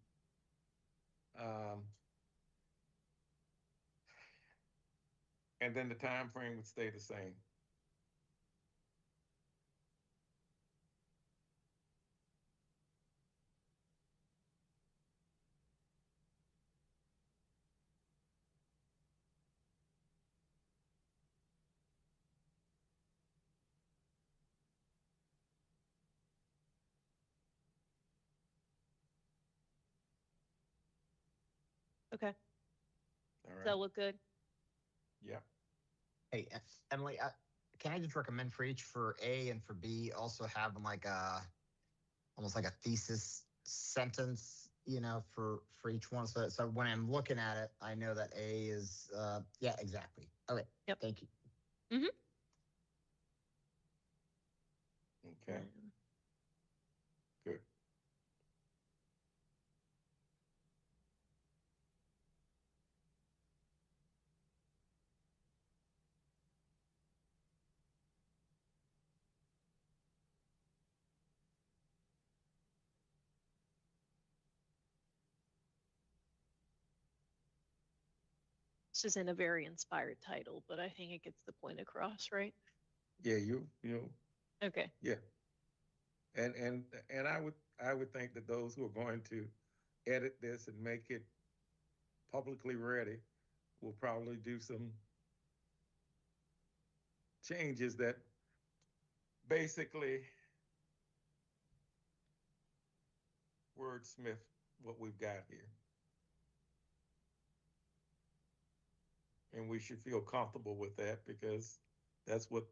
and then the time frame would stay the same. Okay. All Does right. that look good? Yeah. Hey, Emily, can I just recommend for each, for A and for B, also having like almost like a thesis sentence, for each one. So when I'm looking at it, I know that A is, yeah, exactly. Okay. Yep. Thank you. Mm-hmm. Okay. Good. This isn't a very inspired title, but I think it gets the point across, right? Yeah, you know, Okay. yeah. And I would think that those who are going to edit this and make it publicly ready will probably do some changes that basically wordsmith what we've got here. And we should feel comfortable with that because that's what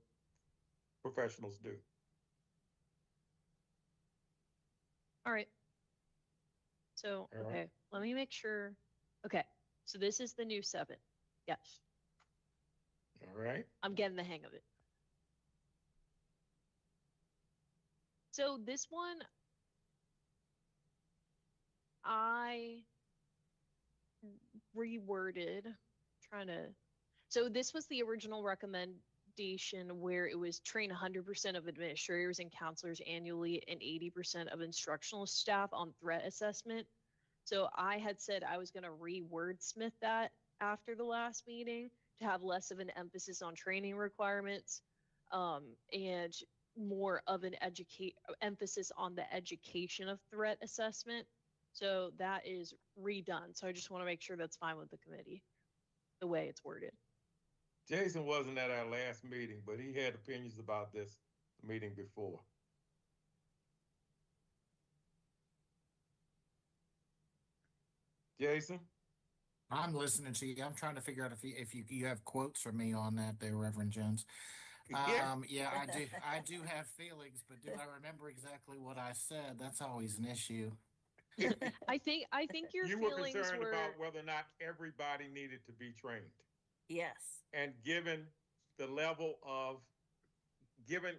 professionals do. All right. So, All right. okay, let me make sure. Okay, so this is the new 7. Yes, All right. I'm getting the hang of it. So this one, I reworded, trying to. So this was the original recommendation where it was train 100% of administrators and counselors annually and 80% of instructional staff on threat assessment. So I had said I was going to re-wordsmith that after the last meeting to have less of an emphasis on training requirements, and more of an emphasis on the education of threat assessment. So that is redone. So I just want to make sure that's fine with the committee, the way it's worded. Jason wasn't at our last meeting, but he had opinions about this meeting before. Jason? I'm listening to you. I'm trying to figure out if you have quotes for me on that there, Reverend Jones. Yeah, I do have feelings, but do I remember exactly what I said? That's always an issue. I think your You were feelings concerned were about whether or not everybody needed to be trained. Yes. And given the level of given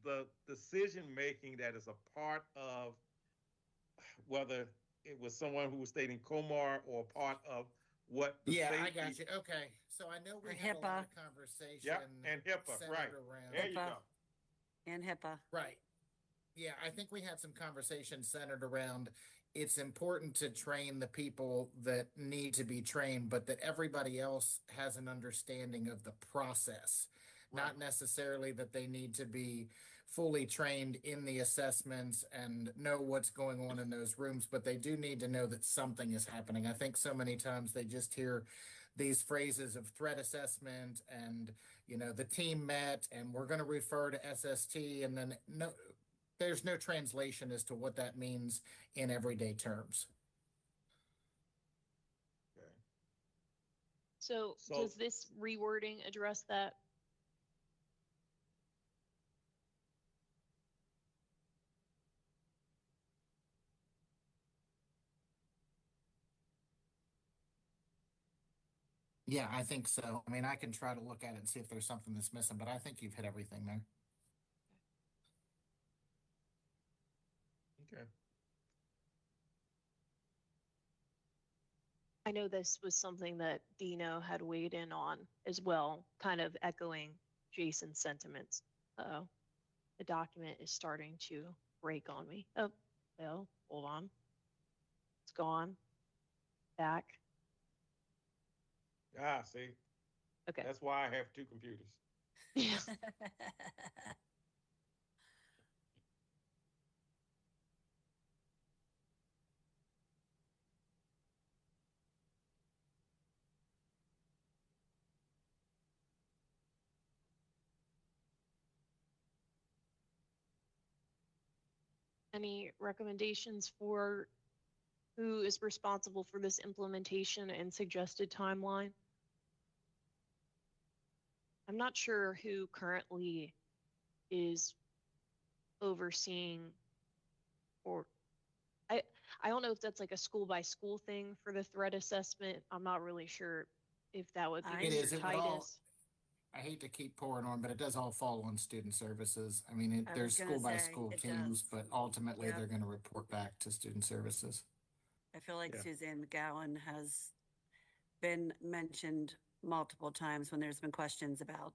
the decision making that is a part of whether it was someone who was stating Comar or part of what the Yeah, safety. I got you. Okay, so I know we Or had a lot HIPAA. of conversation. Yep, and HIPAA, centered right. around. There you HIPAA. go. And HIPAA. Right. Yeah, I think we had some conversation centered around it's important to train the people that need to be trained, but that everybody else has an understanding of the process, not Right. necessarily that they need to be fully trained in the assessments and know what's going on in those rooms, but they do need to know that something is happening. I think so many times they just hear these phrases of threat assessment and the team met and we're going to refer to SST, and then there's no translation as to what that means in everyday terms. Okay. so does this rewording address that? Yeah, I think so. I mean, I can try to look at it and see if there's something that's missing, but I think you've hit everything there. Okay. I know this was something that Dino had weighed in on as well, kind of echoing Jason's sentiments. Uh-oh, the document is starting to break on me. Oh, well, hold on. It's gone. Back. Ah, see, Okay. that's why I have two computers. Yeah. Any recommendations for who is responsible for this implementation and suggested timeline? I'm not sure who currently is overseeing, or I don't know if that's like a school by school thing for the threat assessment. I'm not really sure if that would be It Mr. is. It would all. Titus. I hate to keep pouring on, but it does all fall on student services. I mean, I there's was gonna school by say, school it teams, does. but ultimately Yep. they're going to report back to student services. I feel like Yeah. Suzanne McGowan has been mentioned multiple times when there's been questions about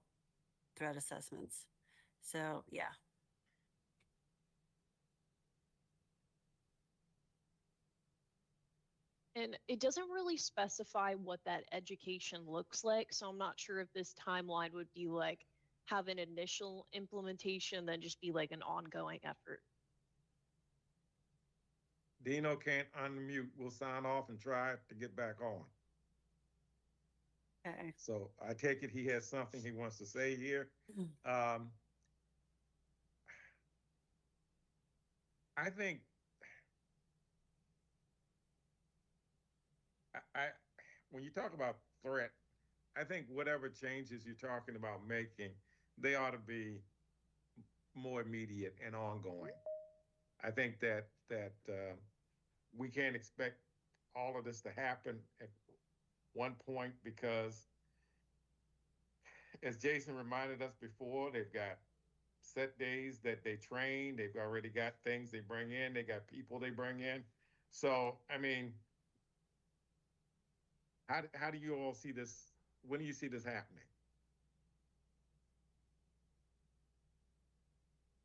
threat assessments. So, yeah. And it doesn't really specify what that education looks like. So I'm not sure if this timeline would be like have an initial implementation, then just be like an ongoing effort. Dino can't unmute. We'll sign off and try to get back on. Okay. So I take it he has something he wants to say here. I think I when you talk about threat, I think whatever changes you're talking about making, they ought to be more immediate and ongoing. I think that we can't expect all of this to happen at one point because, as Jason reminded us before, they've got set days that they train. They've already got things they bring in. They got people they bring in. So, I mean, how do you all see this? When do you see this happening?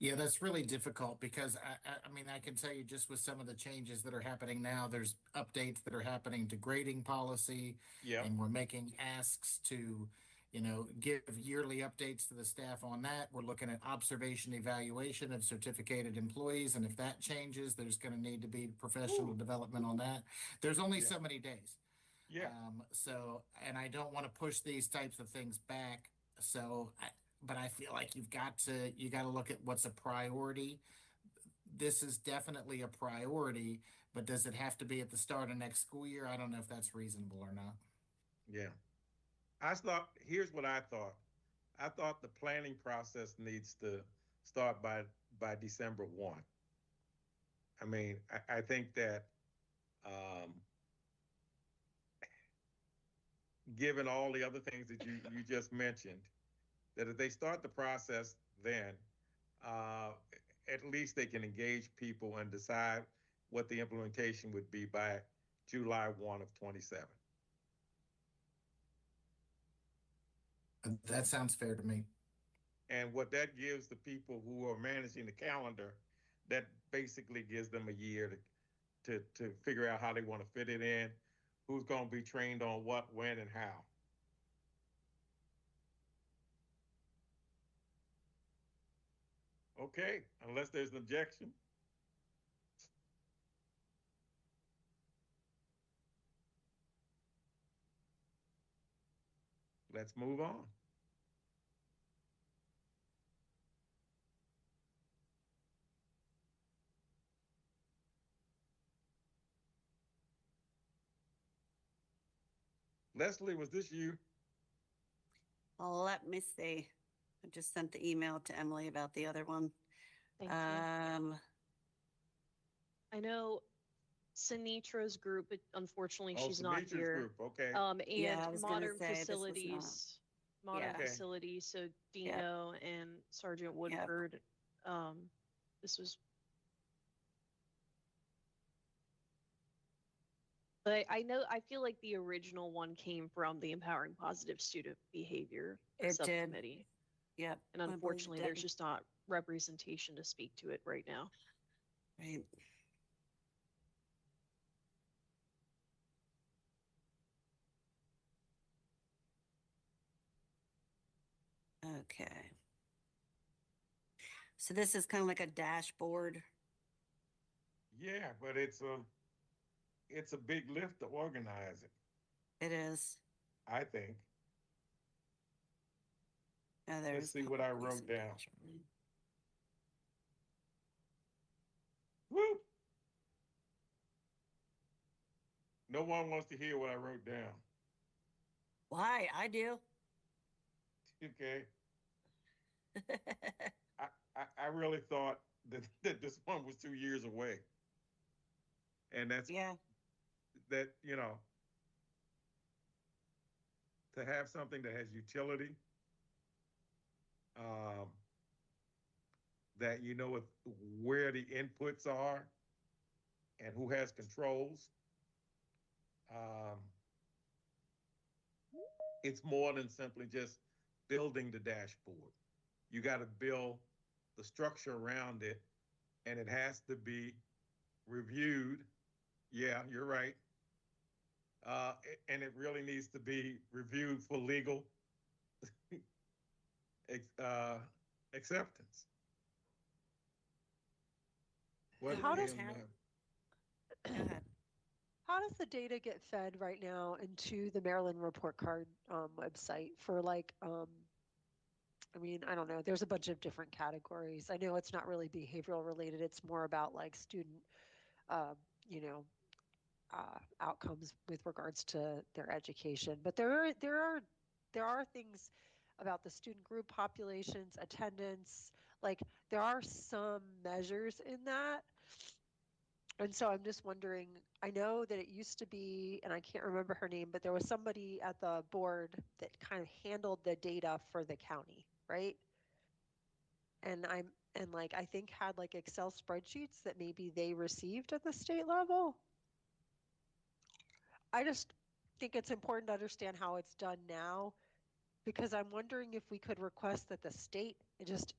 Yeah, that's really difficult because I mean, I can tell you just with some of the changes that are happening now, there's updates that are happening to grading policy, Yeah. and we're making asks to, give yearly updates to the staff on that. We're looking at observation evaluation of certificated employees, and if that changes, there's going to need to be professional development on that. There's only so many days. Yeah. So, and I don't want to push these types of things back. So, but I feel like you got to look at what's a priority. This is definitely a priority, but does it have to be at the start of next school year? I don't know if that's reasonable or not. Yeah. Here's what I thought. I thought the planning process needs to start by December 1. I mean, I think that given all the other things that you just mentioned, that if they start the process then, uh, at least they can engage people and decide what the implementation would be by July 1 of 27. That sounds fair to me. And what that gives the people who are managing the calendar, that basically gives them a year to figure out how they want to fit it in, who's going to be trained on what, when, and how. Okay, unless there's an objection. Let's move on. Leslie, was this you? Let me see. I just sent the email to Emily about the other one. Thank you. I know Sinitra's group, but unfortunately Oh, she's not Samitra's here. group, okay. And Yeah, I was gonna modern say, this was not- facilities, modern Yeah. Okay. facilities. So Dino and Sergeant Woodford. This was. But I know, I feel like the original one came from the Empowering Positive Student Behavior It did. subcommittee. Yep. And I believe it unfortunately, there's did. just not representation to speak to it right now. Right. Okay. So this is kind of like a dashboard. Yeah, but it's a big lift to organize it, It is. I think. Oh, Let's see what I wrote down. Woo! No one wants to hear what I wrote down. Why? I do. Okay. I really thought that this one was 2 years away. And that's Yeah. that, to have something that has utility, that you know where the inputs are and who has controls. It's more than simply just building the dashboard. You got to build the structure around it, and it has to be reviewed. Yeah, you're right. And it really needs to be reviewed for legal acceptance. What How does- in, Go ahead. How does the data get fed right now into the Maryland Report Card website for like, I mean, I don't know, there's a bunch of different categories. I know it's not really behavioral related. It's more about like student, uh, you know, outcomes with regards to their education. But there are things about the student group populations, attendance, like there are some measures in that. And so I'm just wondering, I know that it used to be, and I can't remember her name, but there was somebody at the board that kind of handled the data for the county, right? And like I think had like Excel spreadsheets that maybe they received at the state level. I just think it's important to understand how it's done now, because I'm wondering if we could request that the state just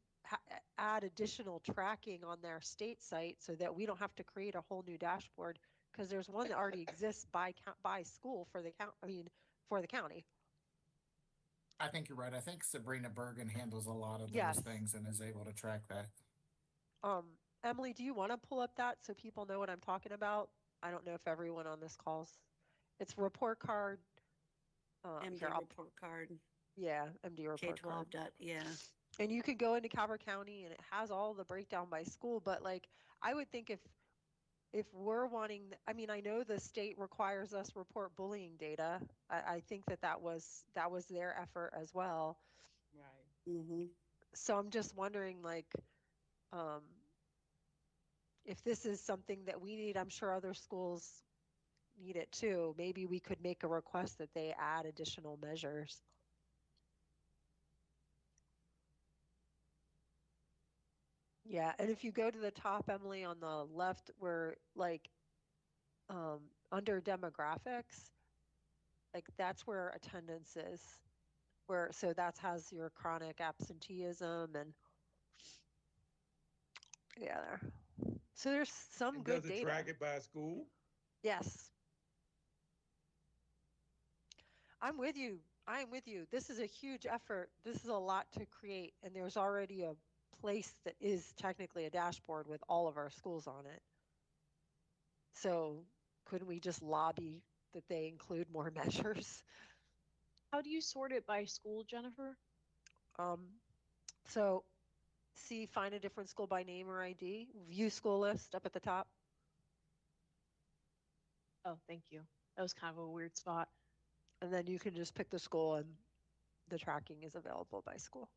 add additional tracking on their state site so that we don't have to create a whole new dashboard, because there's one that already exists by school for the count. I mean, for the county. I think you're right. I think Sabrina Bergen handles a lot of those Yes. things and is able to track that. Emily, do you want to pull up that so people know what I'm talking about? I don't know if everyone on this calls. It's report card. MD Here, report card. Yeah, MD report card. K-12 dot, yeah. And you can go into Calvert County and it has all the breakdown by school, but like I would think if we're wanting, I mean, I know the state requires us report bullying data. I think that was their effort as well. Right. Mm-hmm. So I'm just wondering, like, if this is something that we need, I'm sure other schools need it too. Maybe we could make a request that they add additional measures. Yeah, and if you go to the top, Emily, on the left, where like under demographics, like that's where attendance is. Where so that has your chronic absenteeism and yeah, there. So there's some and good does it data. track it by school? Yes. I'm with you. I am with you. This is a huge effort. This is a lot to create, and there's already a place that is technically a dashboard with all of our schools on it. So couldn't we just lobby that they include more measures? How do you sort it by school, Jennifer? So see, find a different school by name or ID, view school list up at the top. Oh, thank you. That was kind of a weird spot. And then you can just pick the school and the tracking is available by school.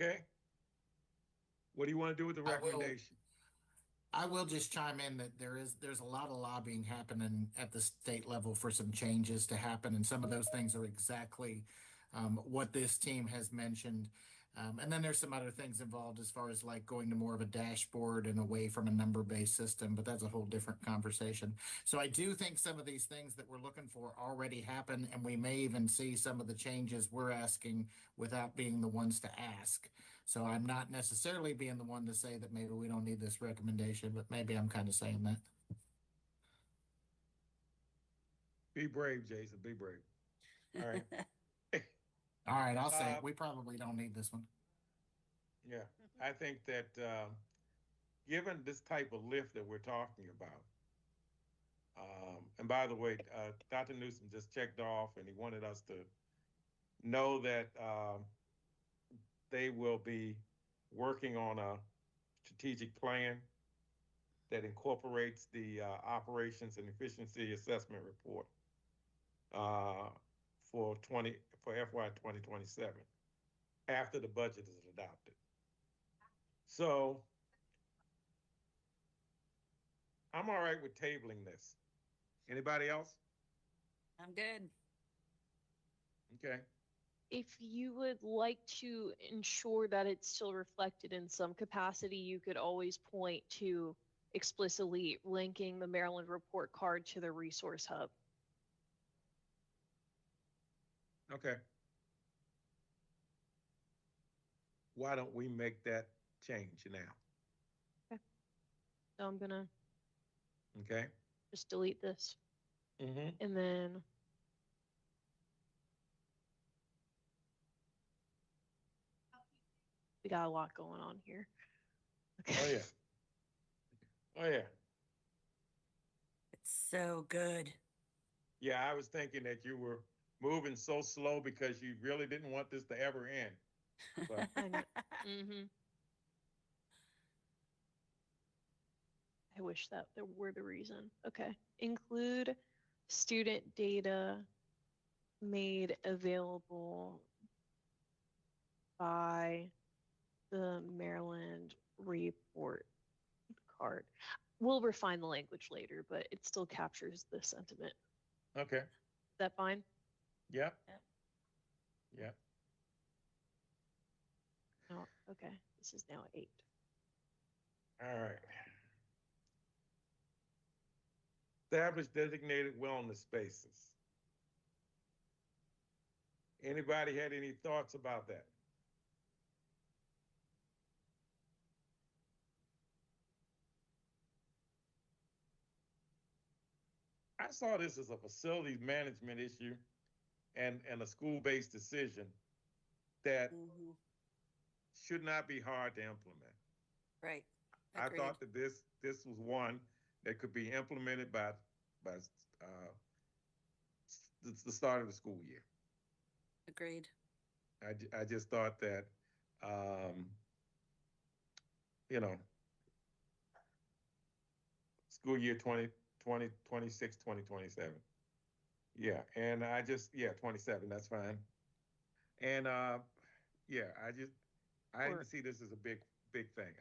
Okay? What do you want to do with the recommendation? I will just chime in that there's a lot of lobbying happening at the state level for some changes to happen, and some of those things are exactly what this team has mentioned. And then there's some other things involved as far as like going to more of a dashboard and away from a number-based system, but that's a whole different conversation. So I do think some of these things that we're looking for already happen, and we may even see some of the changes we're asking without being the ones to ask. So I'm not necessarily being the one to say that maybe we don't need this recommendation, but maybe I'm kind of saying that. Be brave, Jason. Be brave. All right. All right, I'll say it. We probably don't need this one. Yeah, I think that given this type of lift that we're talking about, and by the way, Dr. Newsom just checked off and he wanted us to know that they will be working on a strategic plan that incorporates the operations and efficiency assessment report for FY 2027 after the budget is adopted. So I'm all right with tabling this. Anybody else? I'm good. Okay. If you would like to ensure that it's still reflected in some capacity, you could always point to explicitly linking the Maryland report card to the resource hub. Okay. Why don't we make that change now? Okay. So I'm gonna Okay. just delete this. Mm-hmm. And then we got a lot going on here. Okay. Oh yeah. Oh yeah. It's so good. Yeah, I was thinking that you were moving so slow because you really didn't want this to ever end. But I know. Mm-hmm. I wish that there were the reason. Okay. Include student data made available by the Maryland report card. We'll refine the language later, but it still captures the sentiment. okay. Is that fine? Yep. Yep. Yep. No. Okay. This is now 8. All right. Establish designated wellness spaces. Anybody had any thoughts about that? I saw this as a facilities management issue and a school-based decision that Mhm. should not be hard to implement. Right. I Agreed. thought that this was one that could be implemented by the start of the school year. Agreed. I just thought that you know, school year 2026, 2027. Yeah, and I just 27. That's fine. And yeah, I didn't see this as a big thing.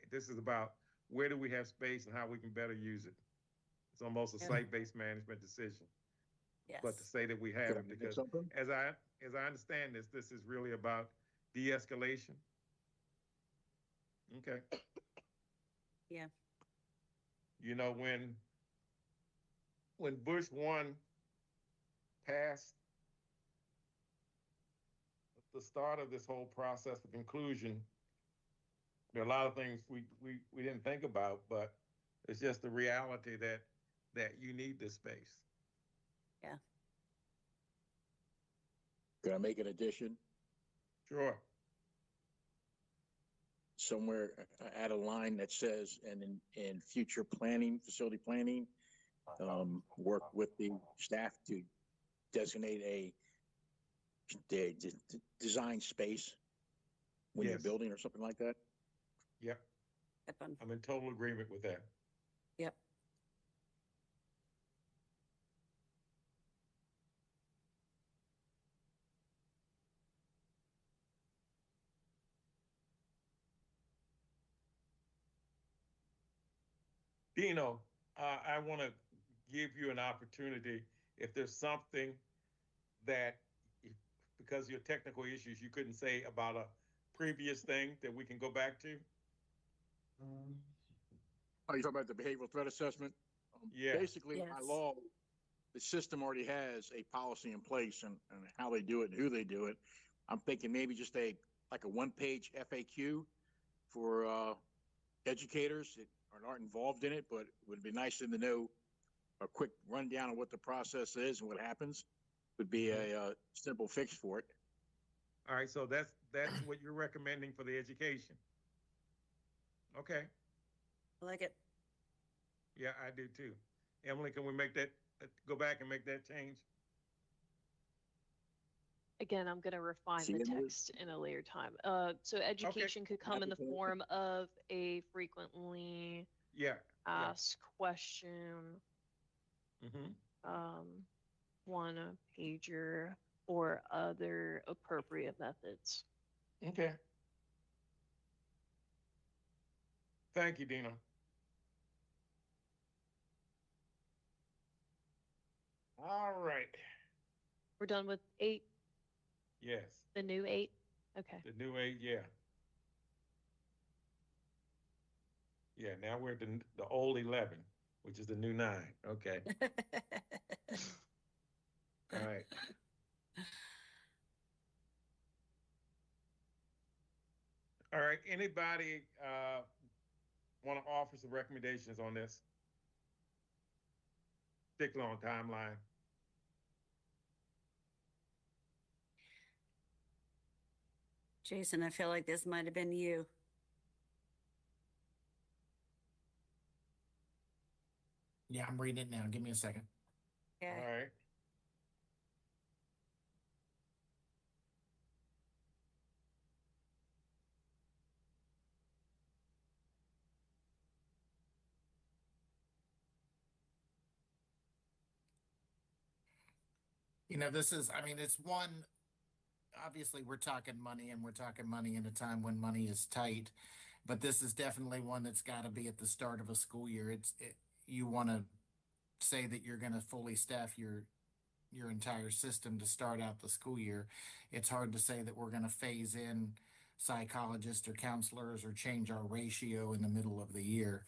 This is about where do we have space and how we can better use it. It's almost a Yeah. site-based management decision. Yes. But to say that we have it, because as I understand this, this is really about de-escalation. Okay. Yeah. You know, when Bush 1 passed, the start of this whole process of inclusion, there are a lot of things we didn't think about, but it's just the reality that you need this space. Yeah. Can I make an addition? Sure. Somewhere add a line that says, and in future planning, facility planning, work with the staff to designate a design space when you're Yes. building or something like that. Yep. Yep. I'm in total agreement with that. Yep. Dino, I want to give you an opportunity. If there's something that, because of your technical issues, you couldn't say about a previous thing that we can go back to? Oh, you talking about the behavioral threat assessment? Yeah. Basically, by Yes. law, the system already has a policy in place and how they do it and who they do it. I'm thinking maybe just like a one-page FAQ for educators that aren't involved in it, but it would be nice to know a quick rundown of what the process is and what happens. Would be a simple fix for it. All right, so that's what you're recommending for the education. Okay. I like it. Yeah, I do too. Emily, can we make that, go back and make that change? Again, I'm going to refine See, the Emily? text in a later time. So education could come in the form of a frequently Yeah. asked question, Mm-hmm. one pager, or other appropriate methods. Okay. Thank you, Dina. All right. We're done with 8, Yes. the new 8? Okay. The new 8, yeah. Yeah, now we're at the old 11, which is the new 9. Okay. All right. All right. Anybody want to offer some recommendations on this? Particularly on timeline. Jason, I feel like this might have been you. Yeah, I'm reading it now. Give me a second. Okay. All right. You know, this is, I mean, it's one, obviously we're talking money and we're talking money in a time when money is tight, but this is definitely one that's got to be at the start of a school year. You want to say that you're going to fully staff your entire system to start out the school year. It's hard to say that we're going to phase in psychologists or counselors or change our ratio in the middle of the year.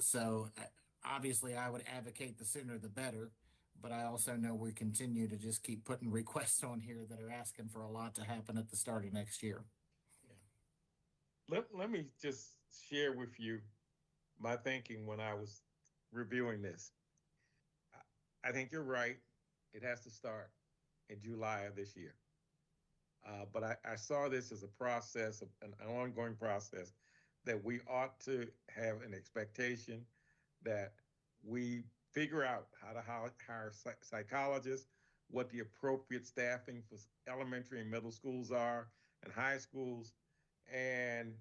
So obviously I would advocate the sooner the better, but I also know we continue to just keep putting requests on here that are asking for a lot to happen at the start of next year. Let me just share with you my thinking when I was reviewing this. I think you're right. It has to start in July of this year. But I saw this as a process, an ongoing process, that we ought to have an expectation that we figure out how to hire psychologists, what the appropriate staffing for elementary and middle schools are, and high schools. And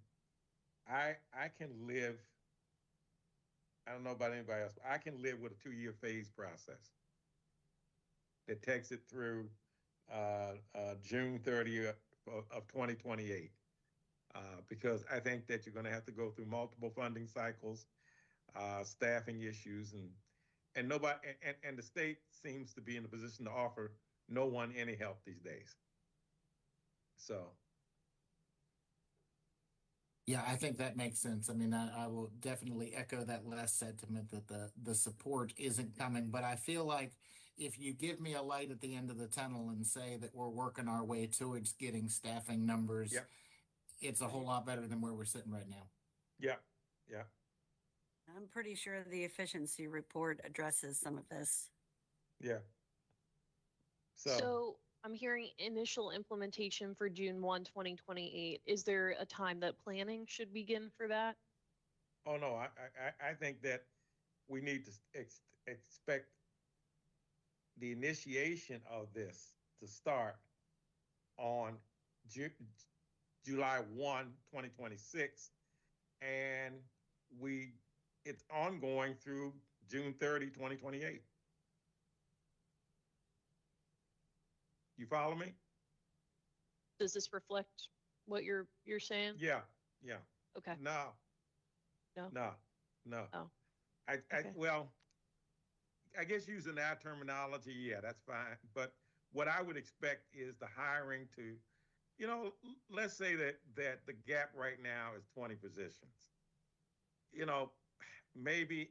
I can live, I don't know about anybody else, but I can live with a 2-year phase process that takes it through June 30th of 2028. Because I think that you're going to have to go through multiple funding cycles, staffing issues, and nobody, and the state seems to be in a position to offer no one any help these days. So. Yeah, I think that makes sense. I mean, I will definitely echo that last sentiment that the support isn't coming, but I feel like if you give me a light at the end of the tunnel and say that we're working our way towards getting staffing numbers, it's a whole lot better than where we're sitting right now. Yeah, yeah. I'm pretty sure the efficiency report addresses some of this. Yeah. So I'm hearing initial implementation for June 1, 2028. Is there a time that planning should begin for that? Oh, no, I think that we need to expect the initiation of this to start on July 1, 2026. And it's ongoing through June 30, 2028. You follow me? Does this reflect what you're saying? Yeah. Okay. No. No. Oh. Okay. Well, I guess using our terminology, yeah, that's fine. But what I would expect is the hiring to, let's say that the gap right now is 20 positions. You know, maybe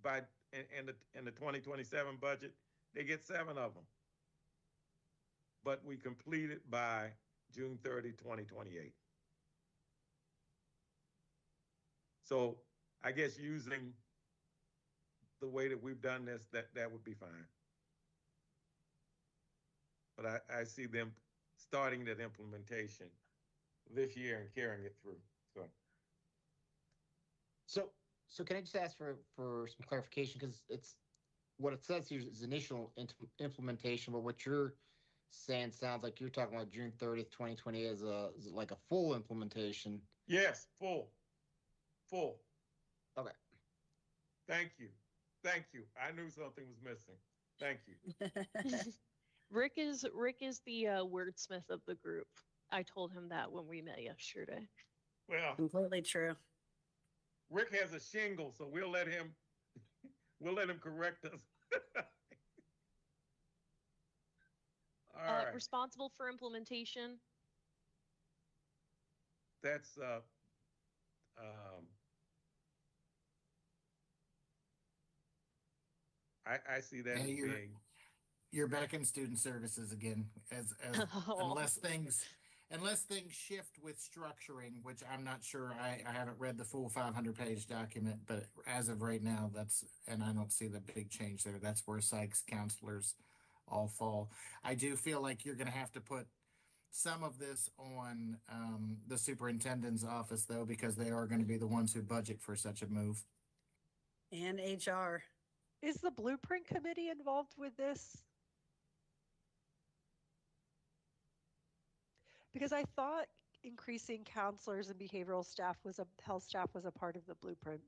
by in the 2027 budget, they get 7 of them. But we complete it by June 30, 2028. So I guess using the way that we've done this, that would be fine. But I see them starting that implementation this year and carrying it through. So can I just ask for some clarification? Because it's what it says here is initial implementation, but what you're saying sounds like you're talking about June 30th, 2020 as like a full implementation. Yes, full. Okay. Thank you. I knew something was missing. Thank you. Rick is the wordsmith of the group. I told him that when we met yesterday. Well, Completely true. Rick has a shingle, so we'll let him correct us. All right. Responsible for implementation. That's I see that as being you're back in student services again, as unless things shift with structuring, which I'm not sure. I haven't read the full 500-page document, but as of right now, and I don't see the big change there. That's where psychs counselors all fall. I do feel like you're going to have to put some of this on the superintendent's office, though, because they are going to be the ones who budget for such a move. And HR. Is the blueprint committee involved with this? Because I thought increasing counselors and behavioral staff health staff was a part of the blueprint.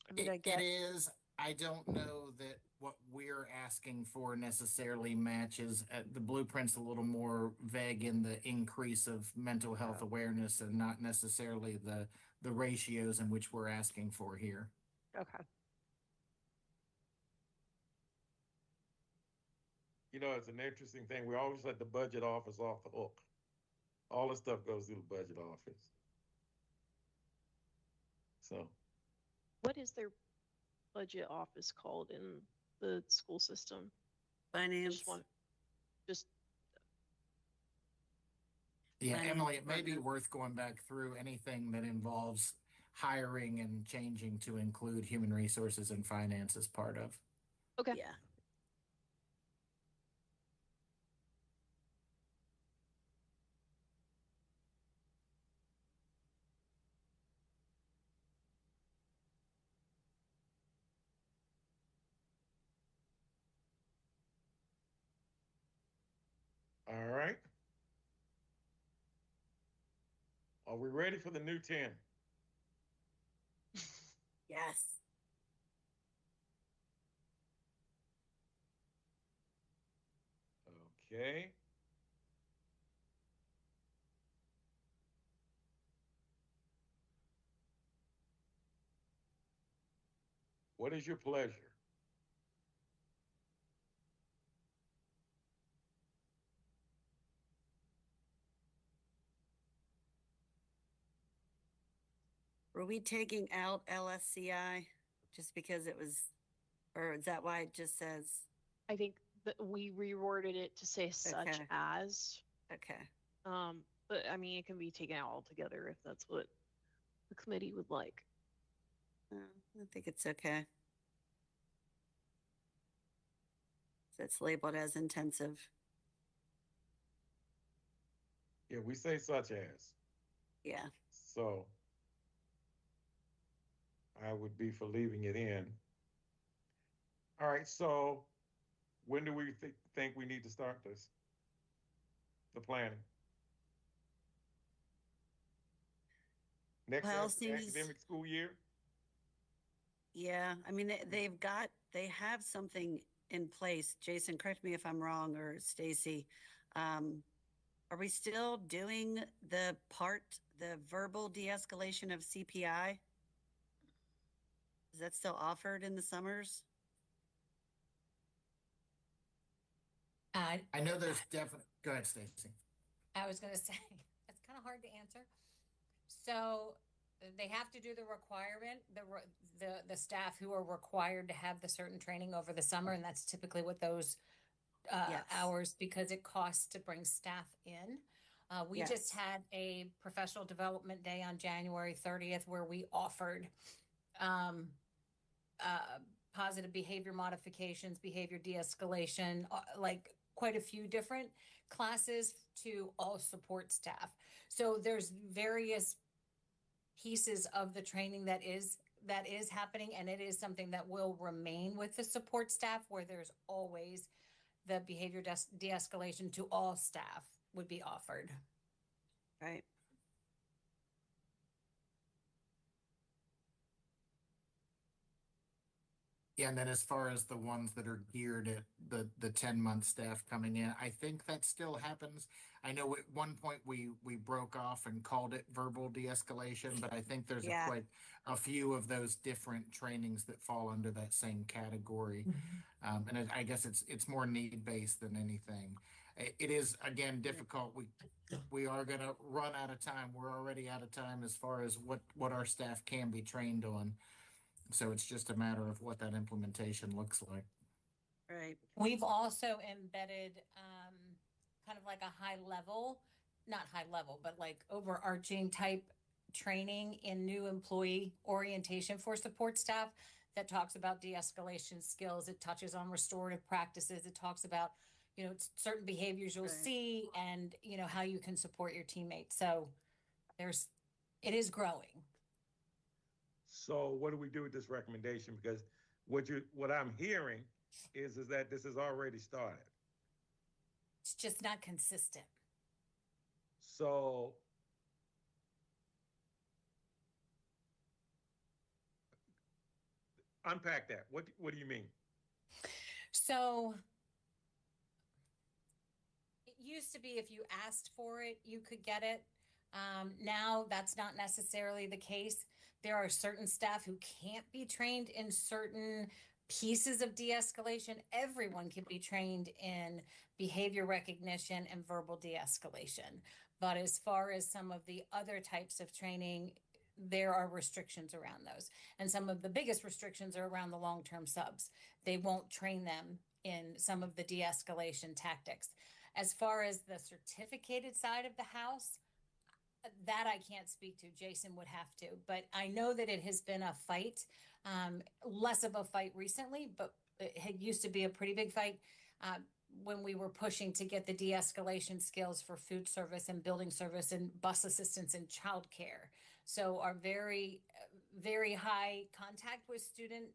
I mean, It is. I don't know that what we're asking for necessarily matches. The blueprint's a little more vague in the increase of mental health awareness and not necessarily the ratios in which we're asking for here. Okay. It's an interesting thing. We always let the budget office off the hook. All the stuff goes through the budget office. So, what is their budget office called in the school system? Finance. Yeah, Finance Emily, it may be department. worth going back through anything that involves hiring and changing to include human resources and finance as part of. Okay. Yeah. all right. Are we ready for the new 10? Yes. Okay. What is your pleasure? Were we taking out LSCI just because it was, or is that why it just says? I think that we reworded it to say such Okay. as. Okay. But I mean, it can be taken out altogether if that's what the committee would like. I think it's okay. So it's labeled as intensive. Yeah, we say such as. Yeah. So I would be for leaving it in. All right, so when do we think we need to start this? The planning? Next academic school year? Yeah, I mean, they have something in place. Jason, correct me if I'm wrong, or Stacy. Are we still doing the verbal de-escalation of CPI? Is that still offered in the summers? I know there's definitely, go ahead, Stacy. I was going to say, it's kind of hard to answer. So they have to do the requirement, the staff who are required to have the certain training over the summer, and that's typically what those Yes. hours, because it costs to bring staff in. We Yes. just had a professional development day on January 30th where we offered positive behavior modifications, behavior de-escalation, like quite a few different classes to all support staff. So there's various pieces of the training that is happening, and it is something that will remain with the support staff, where there's always the behavior de-escalation to all staff would be offered. Right. Yeah, and then as far as the ones that are geared at the 10-month staff coming in, I think that still happens. I know at one point we broke off and called it verbal de-escalation, but I think there's Yeah. quite a few of those different trainings that fall under that same category. And I guess it's more need-based than anything. It is, again, difficult. We are going to run out of time. We're already out of time as far as what our staff can be trained on. So it's just a matter of what that implementation looks like. Right. We've also embedded kind of like a not high level, but like overarching type training in new employee orientation for support staff that talks about de-escalation skills. It touches on restorative practices. It talks about, certain behaviors you'll Right. see, and, how you can support your teammates. So it is growing. So what do we do with this recommendation? Because what I'm hearing is that this has already started. It's just not consistent. So unpack that. What do you mean? So it used to be if you asked for it, you could get it. Now that's not necessarily the case. There are certain staff who can't be trained in certain pieces of de-escalation. Everyone can be trained in behavior recognition and verbal de-escalation. But as far as some of the other types of training, there are restrictions around those. And some of the biggest restrictions are around the long-term subs. They won't train them in some of the de-escalation tactics. As far as the certificated side of the house, that I can't speak to. Jason would have to, but I know that it has been a fight, less of a fight recently, but it had used to be a pretty big fight when we were pushing to get the de-escalation skills for food service and building service and bus assistance and childcare. So our very, very high contact with student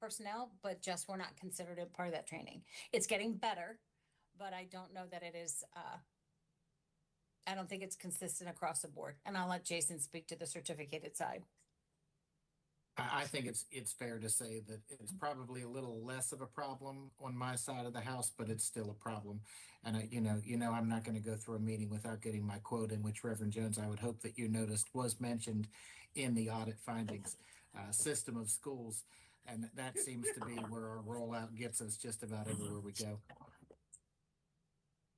personnel, but just were not considered a part of that training. It's getting better, but I don't know that it is, I don't think it's consistent across the board. And I'll let Jason speak to the certificated side. I think it's fair to say that it's probably a little less of a problem on my side of the house, but it's still a problem. And I'm not going to go through a meeting without getting my quote in, which Reverend Jones, I would hope that you noticed, was mentioned in the audit findings system of schools. And that seems to be where our rollout gets us just about everywhere we go.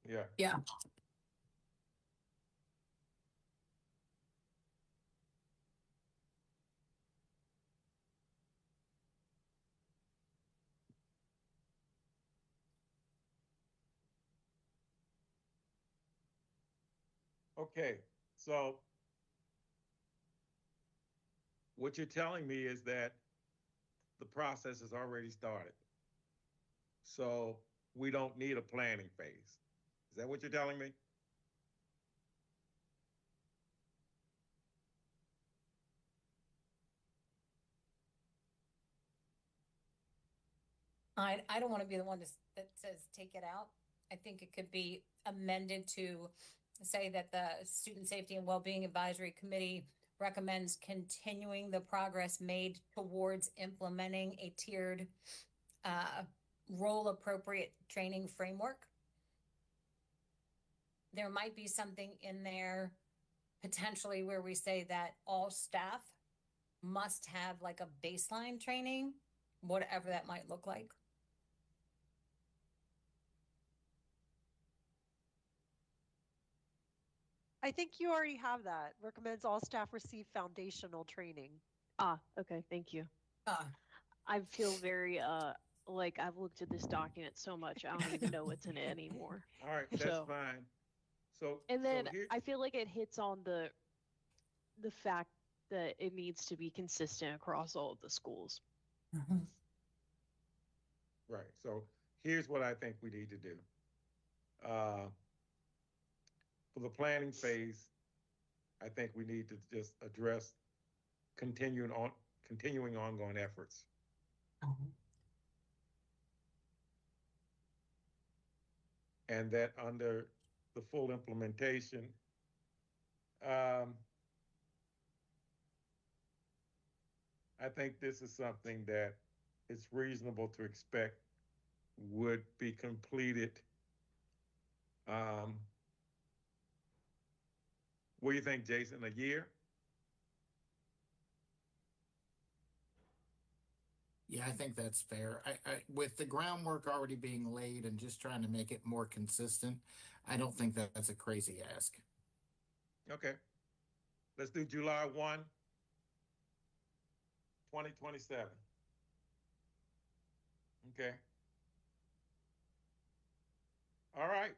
Yeah. Yeah. Okay, so what you're telling me is that the process has already started. So we don't need a planning phase. Is that what you're telling me? I don't want to be the one that says take it out. I think it could be amended to say that the Student Safety and Wellbeing Advisory Committee recommends continuing the progress made towards implementing a tiered role appropriate training framework. There might be something in there potentially where we say that all staff must have like a baseline training, whatever that might look like. I think you already have that. Recommends all staff receive foundational training. Ah, okay, thank you. Uh, I feel very like I've looked at this document so much I don't even know what's in it anymore. All right, that's So, fine. So, and then here, I feel like it hits on the fact that it needs to be consistent across all of the schools. right. So here's what I think we need to do. For the planning phase, I think we need to just address continuing ongoing efforts. And that under the full implementation, I think this is something that it's reasonable to expect would be completed. What do you think, Jason? A year? Yeah, I think that's fair. With the groundwork already being laid and just trying to make it more consistent, I don't think that that's a crazy ask. Okay. Let's do July 1, 2027. Okay. All right.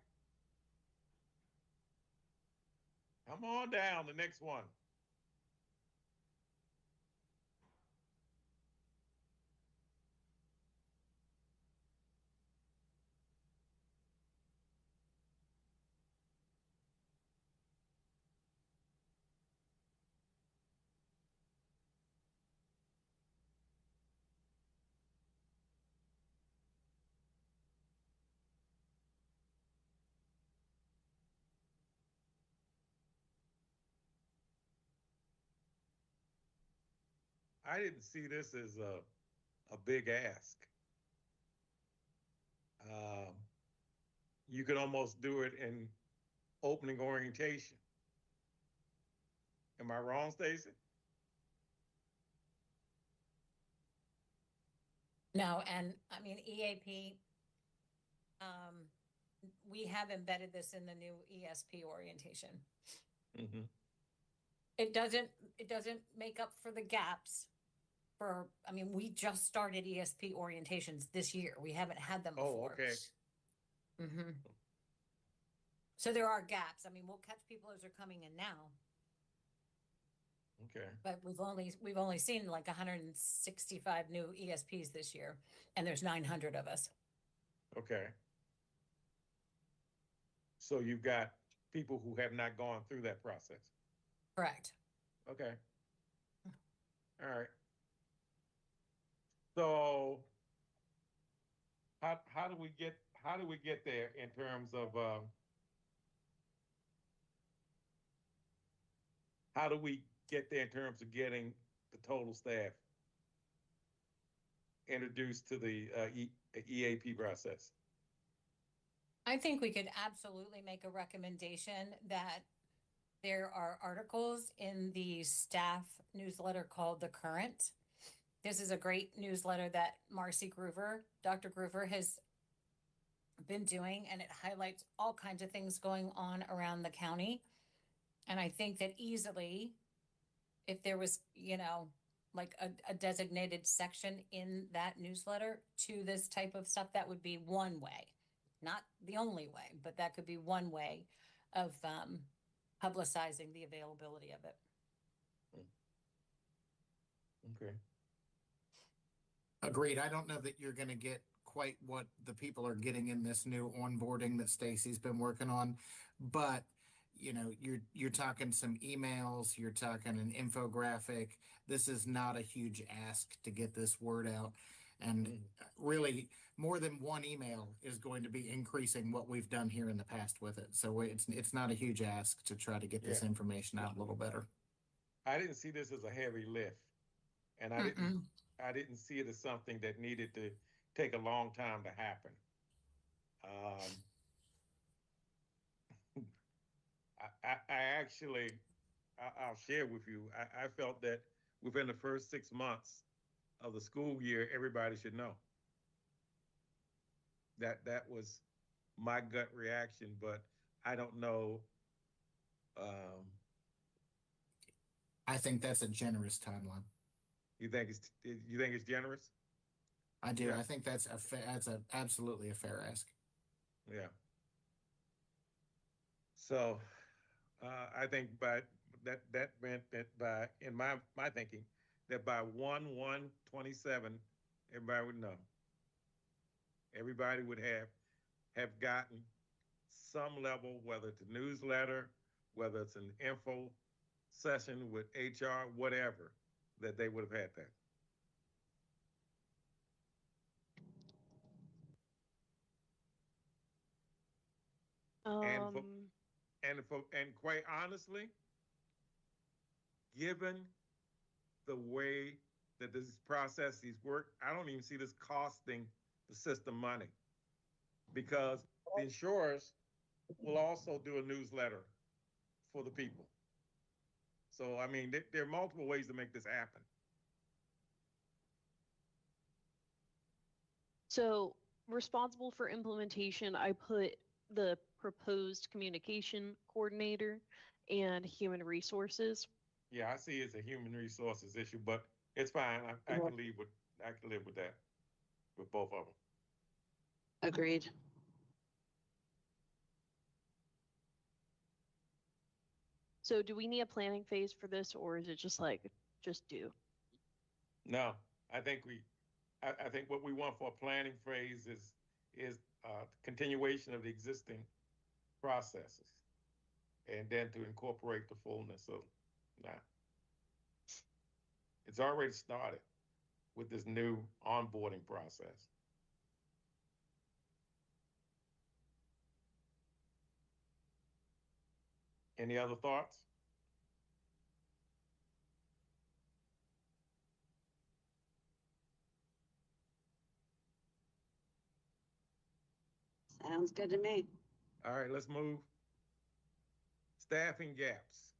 Come on down, the next one. I didn't see this as a big ask. You could almost do it in opening orientation. Am I wrong, Stacy? No, and I mean, EAP, we have embedded this in the new ESP orientation. Mm-hmm. It doesn't make up for the gaps for, I mean, we just started ESP orientations this year. We haven't had them before. Oh, okay. Mm-hmm. So there are gaps. I mean, we'll catch people as they're coming in now, Okay. but we've only seen like 165 new ESPs this year, and there's 900 of us. Okay. So you've got people who have not gone through that process. Correct. Okay. All right. So how do we get there in terms of how do we get there in terms of getting the total staff introduced to the EAP process? I think we could absolutely make a recommendation that there are articles in the staff newsletter called The Current. This is a great newsletter that Dr. Groover has been doing, and it highlights all kinds of things going on around the county. And I think that easily, if there was, like a designated section in that newsletter to this type of stuff, that would be one way, not the only way, but that could be one way of publicizing the availability of it. Okay. Agreed. I don't know that you're going to get quite what the people are getting in this new onboarding that Stacy's been working on, but you're talking some emails, you're talking an infographic. This is not a huge ask to get this word out. And really, more than one email is going to be increasing what we've done here in the past with it. So it's not a huge ask to try to get this information out a little better. I didn't see this as a heavy lift, and I didn't see it as something that needed to take a long time to happen. I actually, I'll share with you, I felt that within the first 6 months of the school year, everybody should know. That was my gut reaction, but I don't know. I think that's a generous timeline. You think it's generous? I do. Yeah. I think that's absolutely a fair ask. Yeah. So I think by that meant that by in my thinking that by 1/1/27, everybody would know. Everybody would have gotten some level, whether it's a newsletter, whether it's an info session with HR, whatever, that they would have had that. And quite honestly, given the way that these processes work, I don't even see this costing the system money, because the insurers will also do a newsletter for the people. So, I mean, there are multiple ways to make this happen. So, responsible for implementation, I put the proposed communication coordinator and human resources. Yeah, I see it's a human resources issue, but it's fine. I can live with that, with both of them. Agreed. So do we need a planning phase for this, or is it just like, just do? No, I think I think what we want for a planning phase is continuation of the existing processes, and then to incorporate the fullness of that. It's already started with this new onboarding process. Any other thoughts? Sounds good to me. All right, let's move. Staffing gaps.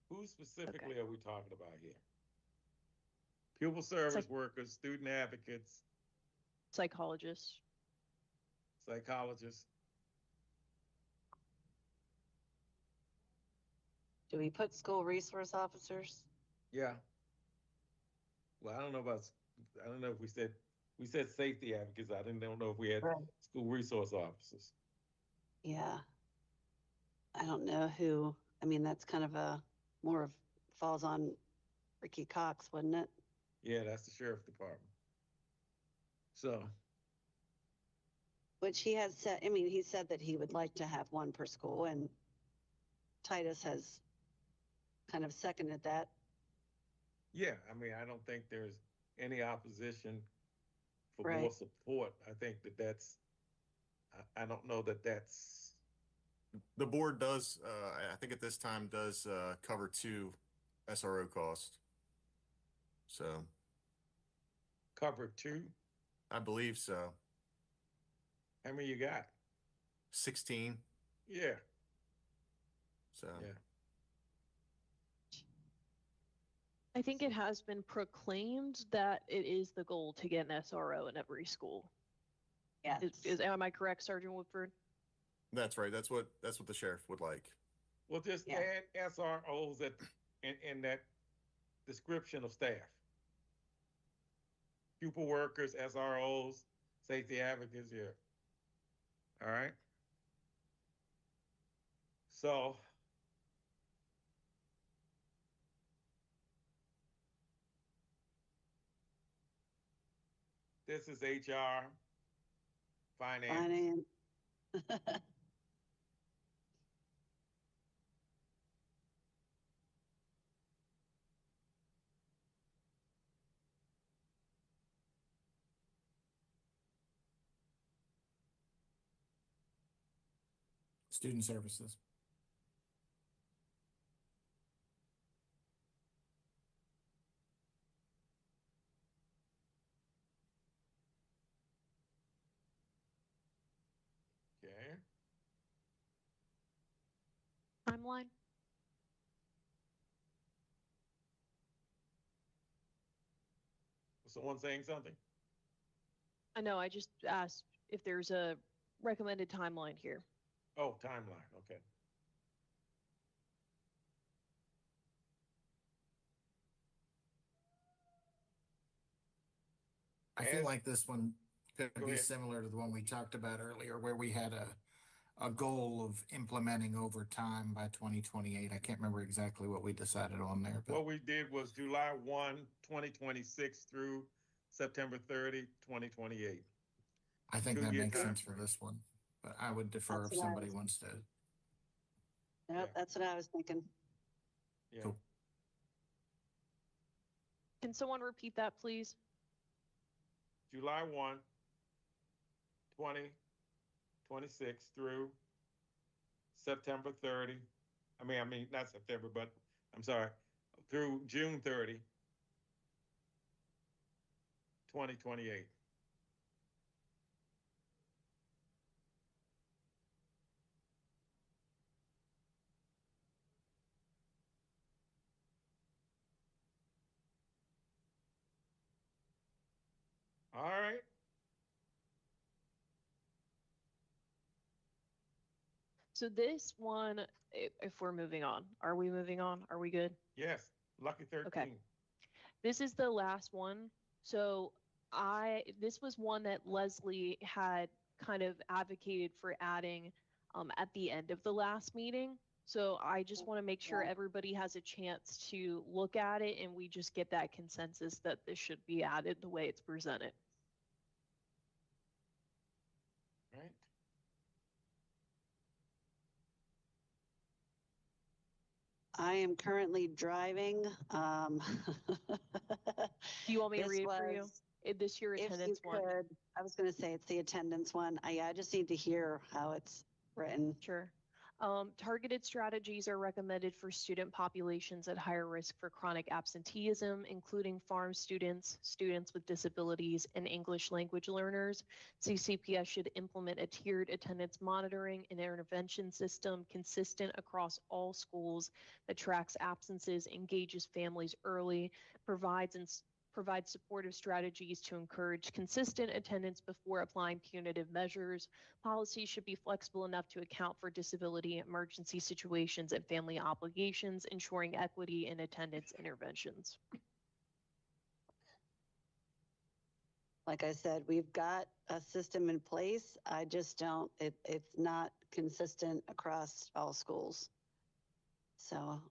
Who specifically are we talking about here? Pupil service workers, student advocates, Psychologists. psychologists. Do we put school resource officers? Yeah. Well, I don't know if we said safety advocates. I don't know if we had school resource officers. Yeah. I don't know who, I mean, that's kind of falls on Ricky Cox, wouldn't it? Yeah, that's the sheriff department. So. Which he has said, I mean, he said that he would like to have one per school, and Titus has kind of seconded that. Yeah, I mean, I don't think there's any opposition for more support. I think I don't know that's. The board does, I think at this time does cover 2 SRO costs. So. Cover 2? I believe so. How many you got? 16. Yeah. So. Yeah. I think it has been proclaimed that it is the goal to get an SRO in every school. Yeah. Am I correct, Sergeant Woodford? That's right. That's what the sheriff would like. Well, just add SROs in that description of staff. Pupil workers, SROs, safety advocates, yeah. All right. So this is HR, finance. Student services. someone saying something? I know, I just asked if there's a recommended timeline here. Oh, timeline, okay. I feel As- like this one could Go be ahead. similar to the one we talked about earlier, where we had a goal of implementing over time by 2028. I can't remember exactly what we decided on there, but What we did was July 1, 2026 through September 30, 2028. I think that 2-year makes time sense for frame. this one. But I would defer That's if what I somebody was- wants to. Yep, Yeah. that's what I was thinking. Yeah. Cool. Can someone repeat that, please? July 1, 2026 through September 30. I mean, not September, but I'm sorry, through June 30, 2028. All right. So this one, if we're moving on, are we moving on? Are we good? Yes. Lucky 13. Okay. This is the last one. So this was one that Leslie had kind of advocated for adding at the end of the last meeting. So I just want to make sure everybody has a chance to look at it and we just get that consensus that this should be added the way it's presented. Right. I am currently driving. Do you want me to read it for you? This your attendance one. I was going to say it's the attendance one. I just need to hear how it's written. Sure. Targeted strategies are recommended for student populations at higher risk for chronic absenteeism, including farm students, students with disabilities, and English language learners. CCPS should implement a tiered attendance monitoring and intervention system consistent across all schools that tracks absences, engages families early, provides supportive strategies to encourage consistent attendance before applying punitive measures. Policies should be flexible enough to account for disability, emergency situations, and family obligations, ensuring equity in attendance interventions. Like I said, we've got a system in place. I just don't, it's not consistent across all schools. So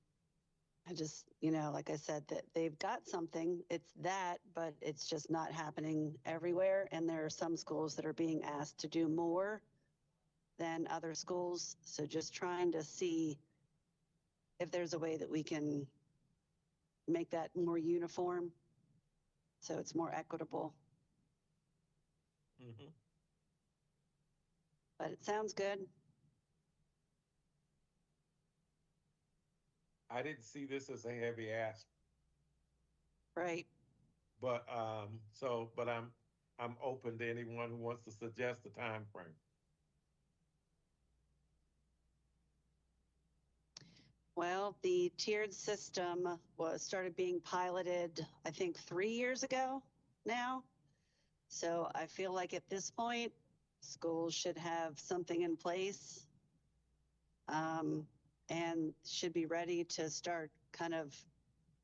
I just, like I said, that they've got something, it's that, but it's just not happening everywhere. And there are some schools that are being asked to do more than other schools. So just trying to see if there's a way that we can make that more uniform so it's more equitable. Mm-hmm. But it sounds good. I didn't see this as a heavy ask, Right. but I'm open to anyone who wants to suggest a time frame. Well, the tiered system started being piloted, I think 3 years ago now. So I feel like at this point, schools should have something in place and should be ready to start kind of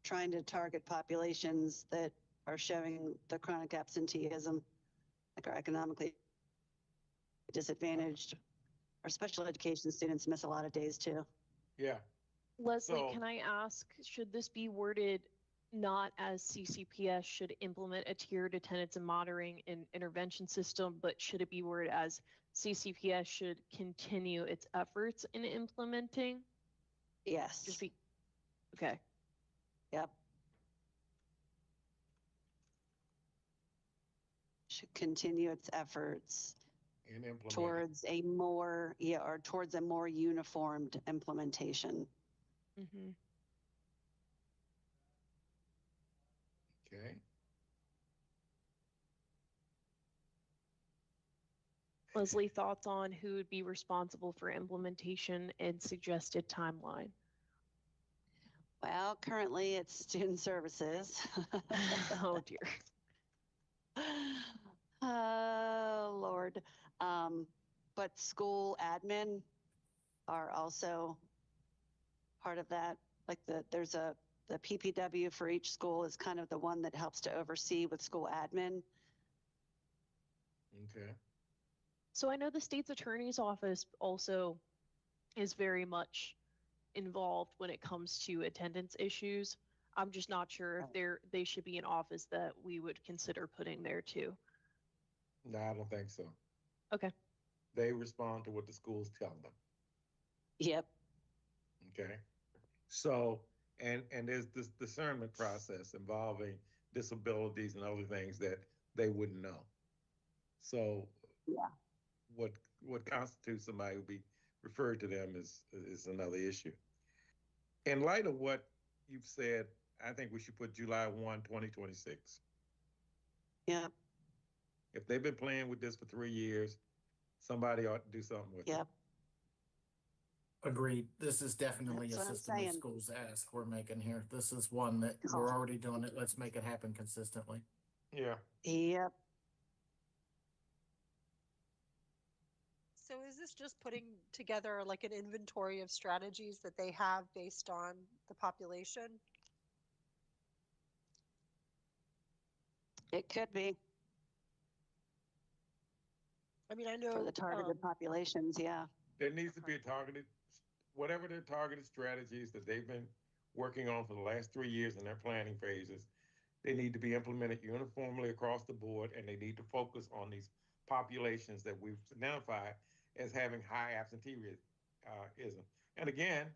trying to target populations that are showing the chronic absenteeism, like our economically disadvantaged. Our special education students miss a lot of days too. Yeah. Leslie, can I ask, should this be worded not as CCPS should implement a tiered attendance and monitoring and intervention system, but should it be worded as CCPS should continue its efforts in implementing? Yes. Just be, okay. Yep. Should continue its efforts towards a more, towards a more uniformed implementation. Mm-hmm. Okay. Leslie, thoughts on who would be responsible for implementation and suggested timeline? Well, currently it's student services. Oh dear. Lord. But school admin are also part of that. Like there's the PPW for each school is kind of the one that helps to oversee with school admin. Okay. So I know the state's attorney's office also is very much involved when it comes to attendance issues. I'm just not sure if they should be an office that we would consider putting there too. No, I don't think so. Okay. They respond to what the schools tell them. Yep. Okay. So, and there's this discernment process involving disabilities and other things that they wouldn't know. So, yeah, what constitutes somebody who be referred to them is another issue. In light of what you've said, I think we should put July 1, 2026. Yeah. If they've been playing with this for 3 years, somebody ought to do something with it. Yep. Agreed. This is definitely That's a what I'm system of saying. schools ask we're making here. This is one that we're already doing it. Let's make it happen consistently. Yeah. Yep. So is this just putting together like an inventory of strategies that they have based on the population? It could be I mean, I know for the targeted populations. Yeah. There needs to be a targeted, whatever their targeted strategies that they've been working on for the last 3 years in their planning phases, they need to be implemented uniformly across the board, and they need to focus on these populations that we've identified as having high absenteeism. And again,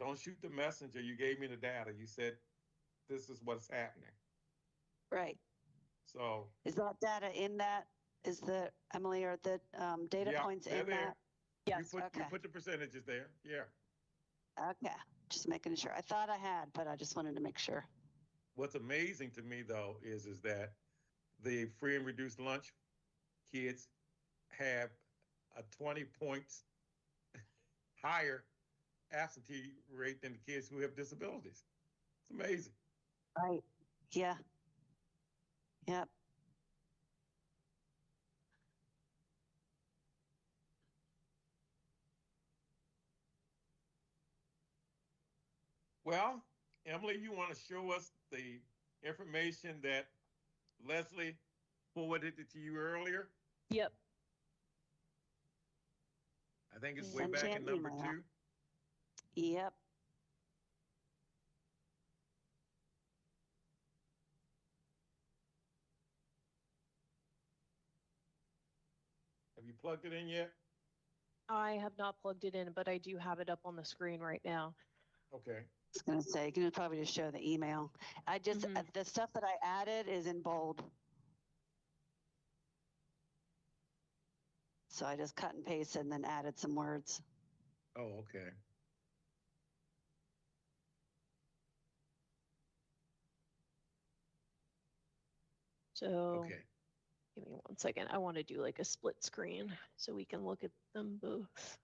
don't shoot the messenger. You gave me the data. You said this is what's happening. Right. So is that data in that? Is the Emily or the data points in there. that? Yes. You put the percentages there. Yeah. Okay. Just making sure. I thought I had, but I just wanted to make sure. What's amazing to me though is that the free and reduced lunch kids have a 20 points higher absentee rate than the kids who have disabilities. It's amazing. Right. Yeah. Yep. Well, Emily, you want to show us the information that Leslie forwarded it to you earlier? Yep. I think it's way back in number 2. Yep. Have you plugged it in yet? I have not plugged it in, but I do have it up on the screen right now. Okay. I was going to say, can you probably just show the email? I just, the stuff that I added is in bold. So I just cut and pasted and then added some words. Oh, okay. So, okay. Give me 1 second. I want to do like a split screen so we can look at them both.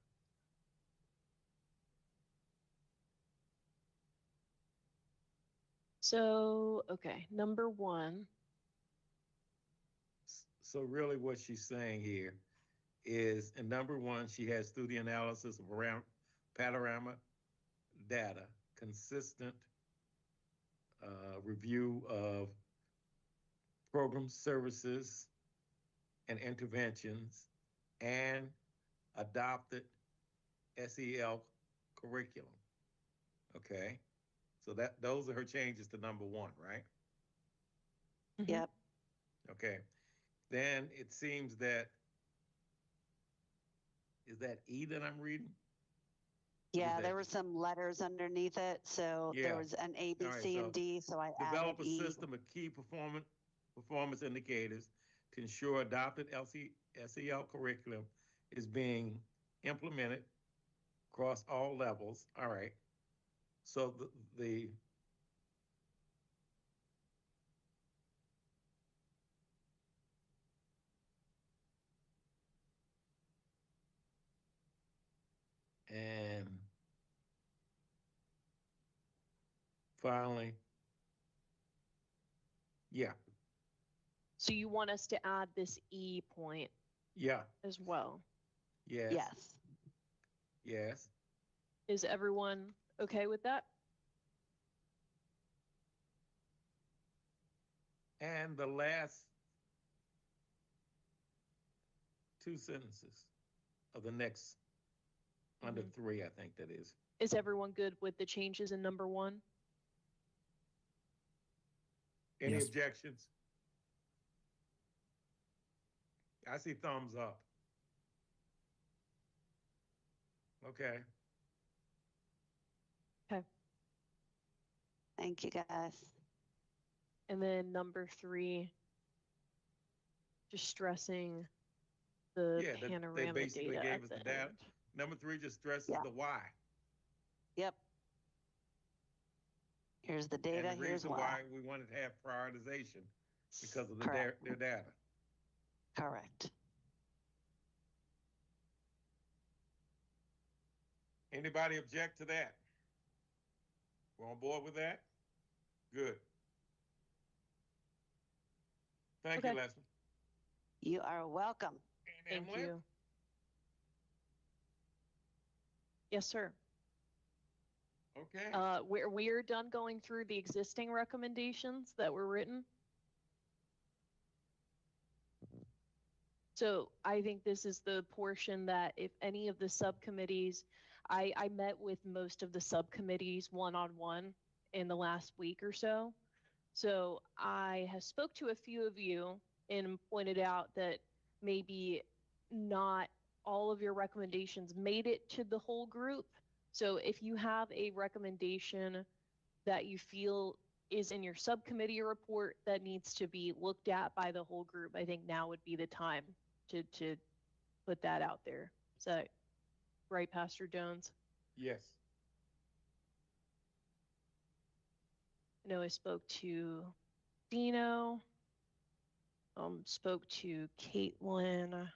So, okay, number 1. So really what she's saying here is in number 1, she has through the analysis of around panorama data, consistent review of programs, services, and interventions, and adopted SEL curriculum. Okay, so those are her changes to number 1, right? Yep. Okay, then it seems that is that E that I'm reading? Yeah, there were some letters underneath it. So there was an A, B, C, and D. So I develop added a system of key performance indicators to ensure adopted SEL curriculum is being implemented across all levels. All right. So the and finally, yeah. So you want us to add this E point Yeah, as well? yes, Yes. yes. Is everyone okay with that? And the last two sentences of the next, under 3, I think that is. Is everyone good with the changes in number 1? Any Yes. objections? I see thumbs up. Okay, Thank you, guys. And then number 3, just stressing the yeah, they panorama basically data gave at us the the data. end. Number 3 just stresses Yeah. the why. Yep. Here's the And data, the here's reason why. why we wanted to have prioritization because of Correct. their data. Correct. Anybody object to that? We're on board with that? Good. Thank you, Okay. Leslie. You are welcome. And Thank Emily? you. Yes, sir. Okay. We're done going through the existing recommendations that were written. So I think this is the portion that if any of the subcommittees, I met with most of the subcommittees one-on-one in the last week or so. So I have spoke to a few of you and pointed out that maybe not all of your recommendations made it to the whole group. So if you have a recommendation that you feel is in your subcommittee report that needs to be looked at by the whole group, I think now would be the time to put that out there. Is that right, Pastor Jones? Yes. I know I spoke to Dino, spoke to Caitlin.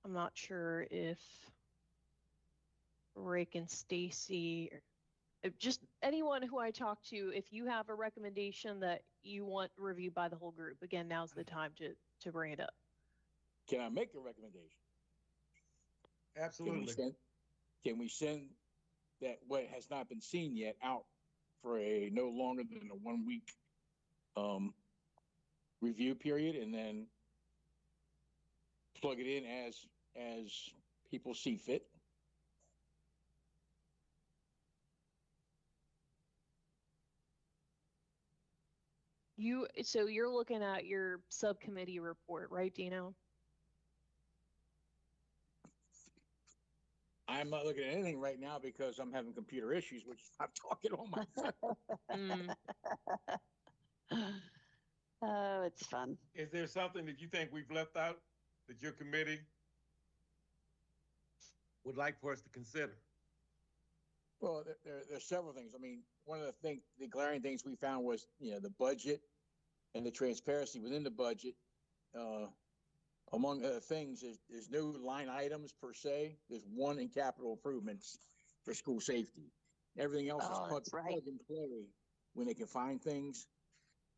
I'm not sure if Rick and Stacy, or just anyone who I talk to, if you have a recommendation that you want reviewed by the whole group, again, now's the time to bring it up. Can I make a recommendation? Absolutely. Can we send that what has not been seen yet out for a no longer than a 1 week review period, and then plug it in as people see fit? So you're looking at your subcommittee report, right, Dino? I'm not looking at anything right now because I'm having computer issues, which I'm talking on my phone. Oh, it's fun. Is there something that you think we've left out that your committee would like for us to consider? Well, there's several things. I mean, one of the glaring things we found was, the budget and the transparency within the budget. Among other things, there's no line items per se. There's one in capital improvements for school safety. Everything else is plug and play when they can find things,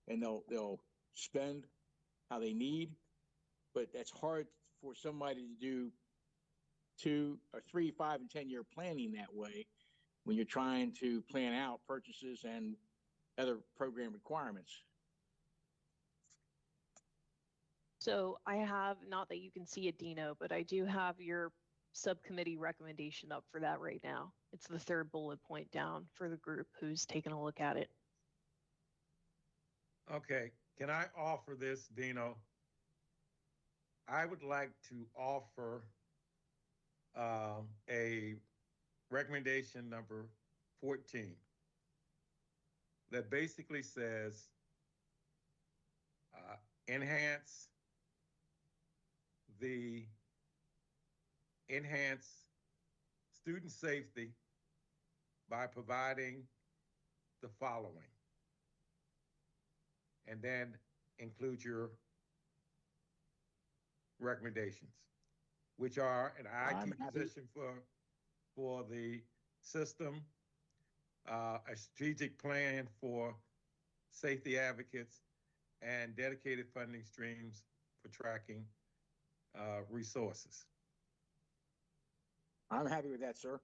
and they'll spend how they need. But that's hard for somebody to do 2 or 3, 5, and 10 year planning that way when you're trying to plan out purchases and other program requirements. So I have, not that you can see it, Dino, but I do have your subcommittee recommendation up for that right now. It's the 3rd bullet point down for the group who's taken a look at it. Okay, can I offer this, Dino? I would like to offer a recommendation number 14 that basically says enhance student safety by providing the following, and then include your recommendations, which are an IT position for the system, a strategic plan for safety advocates, and dedicated funding streams for tracking resources. I'm happy with that, sir.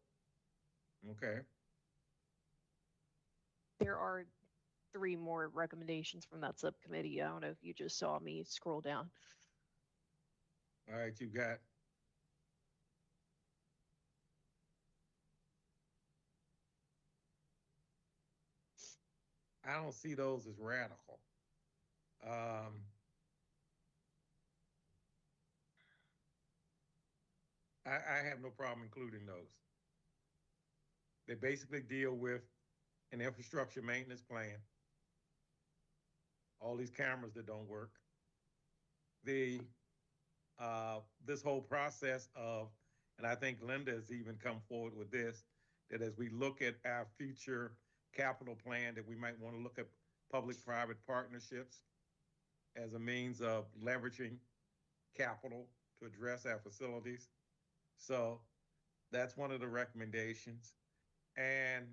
Okay. There are 3 more recommendations from that subcommittee. I don't know if you just saw me scroll down. All right, you got. I don't see those as radical. I have no problem including those. They basically deal with an infrastructure maintenance plan, all these cameras that don't work, the this whole process of, and I think Linda has even come forward with this, that as we look at our future capital plan, that we might want to look at public-private partnerships as a means of leveraging capital to address our facilities. So that's one of the recommendations. And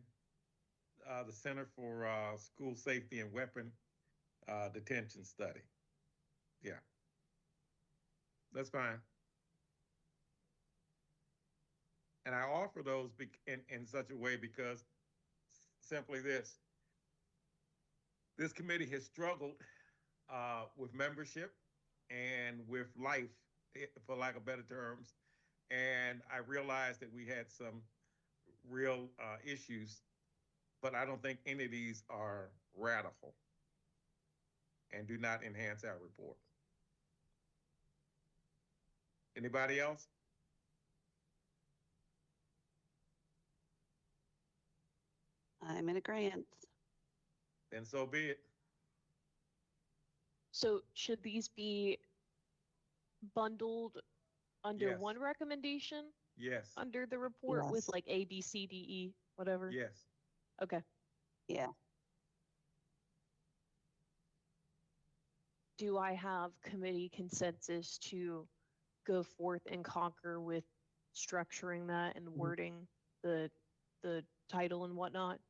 the Center for School Safety and Weapon Detention Study. Yeah, that's fine. And I offer those in such a way because simply this committee has struggled with membership and with life, for lack of better terms. And I realized that we had some real issues, but I don't think any of these are radical and do not enhance our report. Anybody else? I'm in agreement. Then so be it. So should these be bundled under Yes. one recommendation Yes. under the report Yes. with like A, B, C, D, E, whatever? Yes. Okay. Yeah. Do I have committee consensus to go forth and conquer with structuring that and wording the title and whatnot?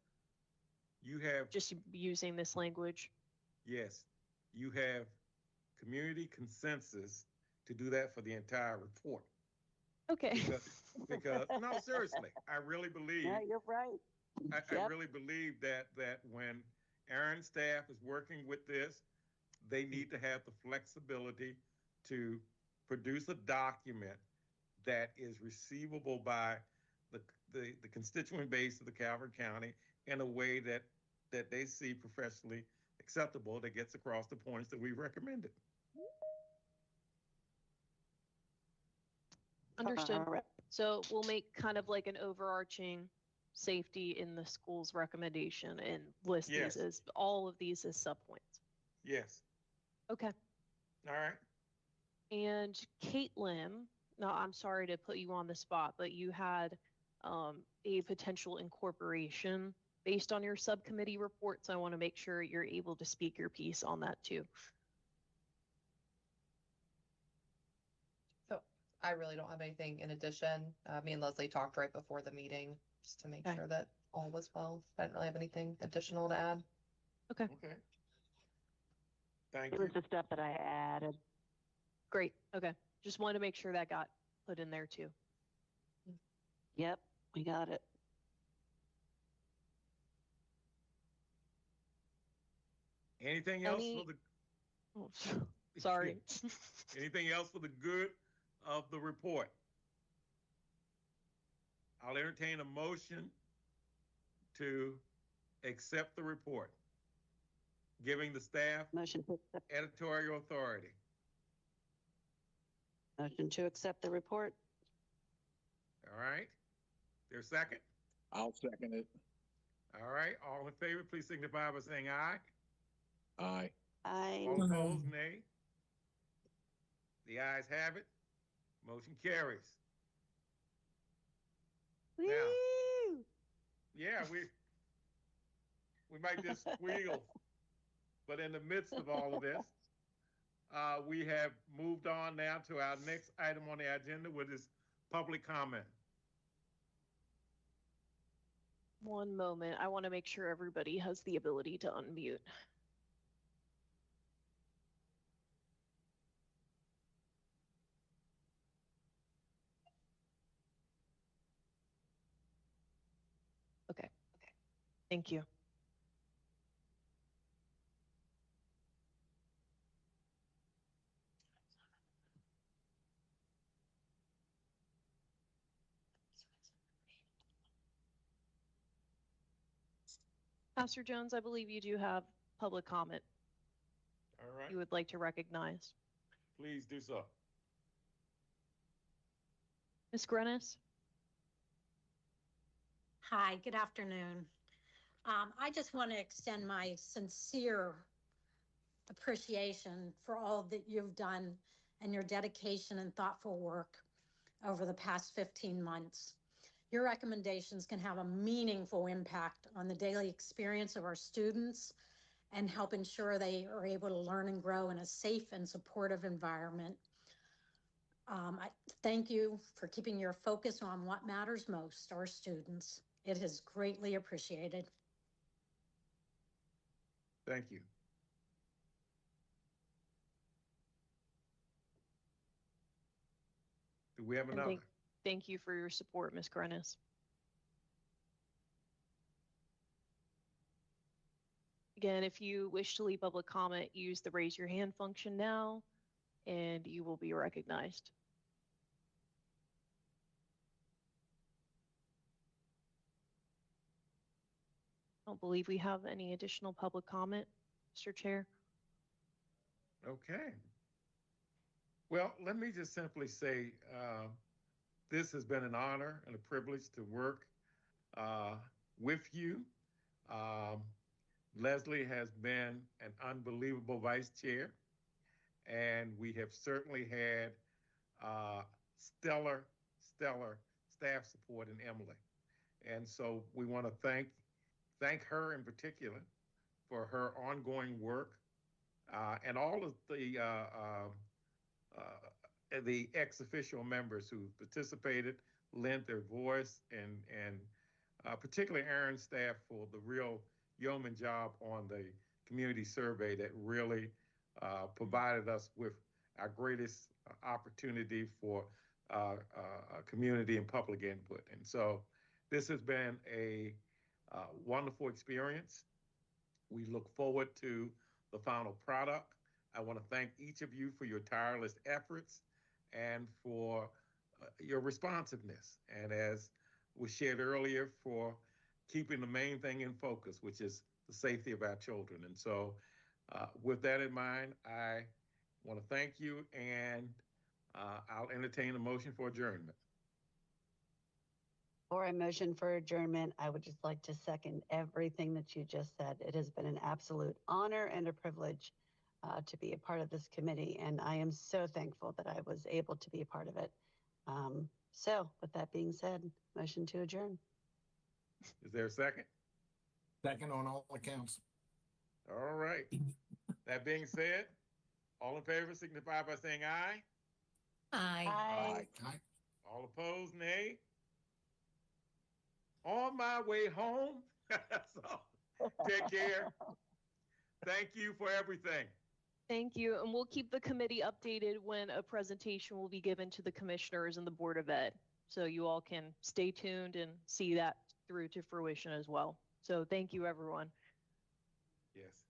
You have, Just using this language? yes, you have community consensus to do that for the entire report. Okay. Because no, seriously, I really believe. Yeah, you're right. I really believe that when Aaron's staff is working with this, they need to have the flexibility to produce a document that is receivable by the constituent base of the Calvert County in a way that they see professionally acceptable, that gets across the points that we recommended. Understood. All right. So we'll make kind of like an overarching safety in the school's recommendation and list Yes. these as all of these as subpoints. Yes. Okay. All right. And Caitlin, now I'm sorry to put you on the spot, but you had a potential incorporation based on your subcommittee report. So I want to make sure you're able to speak your piece on that too. So I really don't have anything in addition. Me and Leslie talked right before the meeting just to make Okay. sure that all was well. I didn't really have anything additional to add. Okay. Okay. Thank It you. was the stuff that I added. Great. Okay. Just wanted to make sure that got put in there too. Yep, we got it. Anything else for the? Oh, sorry. Anything else for the good of the report? I'll entertain a motion to accept the report, giving the staff Motion to accept, editorial authority. motion to accept the report. All right. There's a second? I'll second it. All right. All in favor, please signify by saying aye. Aye. All I opposed, nay. The ayes have it. Motion carries. Now, yeah, we might just squeal, but in the midst of all of this, we have moved on now to our next item on the agenda, which is public comment. One moment. I want to make sure everybody has the ability to unmute. Thank you. Pastor Jones, I believe you do have public comment All right, you would like to recognize. please do so. Ms. Grennis? Hi, good afternoon. I just want to extend my sincere appreciation for all that you've done and your dedication and thoughtful work over the past 15 months. Your recommendations can have a meaningful impact on the daily experience of our students and help ensure they are able to learn and grow in a safe and supportive environment. I thank you for keeping your focus on what matters most, our students. It is greatly appreciated. Thank you. Do we have And another? thank you for your support, Ms. Grennis. Again, if you wish to leave public comment, use the raise your hand function now, and you will be recognized. I don't believe we have any additional public comment, Mr. Chair. Okay. Well, let me just simply say, this has been an honor and a privilege to work with you. Leslie has been an unbelievable vice chair, and we have certainly had stellar staff support in Emily. And so we want to thank her in particular for her ongoing work and all of the ex-official members who participated, lent their voice, and particularly Aaron's staff for the real yeoman job on the community survey that really provided us with our greatest opportunity for community and public input. And so this has been a wonderful experience. We look forward to the final product. I want to thank each of you for your tireless efforts and for your responsiveness. And as was shared earlier, for keeping the main thing in focus, which is the safety of our children. And so with that in mind, I want to thank you, and I'll entertain a motion for adjournment. For a motion for adjournment, I would just like to second everything that you just said. It has been an absolute honor and a privilege to be a part of this committee, and I am so thankful that I was able to be a part of it. So with that being said, motion to adjourn. Is there a second? Second on all accounts. All right. That being said, all in favor signify by saying aye. Aye. Aye. All opposed, nay. On my way home. So take care. Thank you for everything. Thank you, and we'll keep the committee updated when a presentation will be given to the commissioners and the Board of Ed. So you all can stay tuned and see that through to fruition as well. So thank you, everyone. Yes.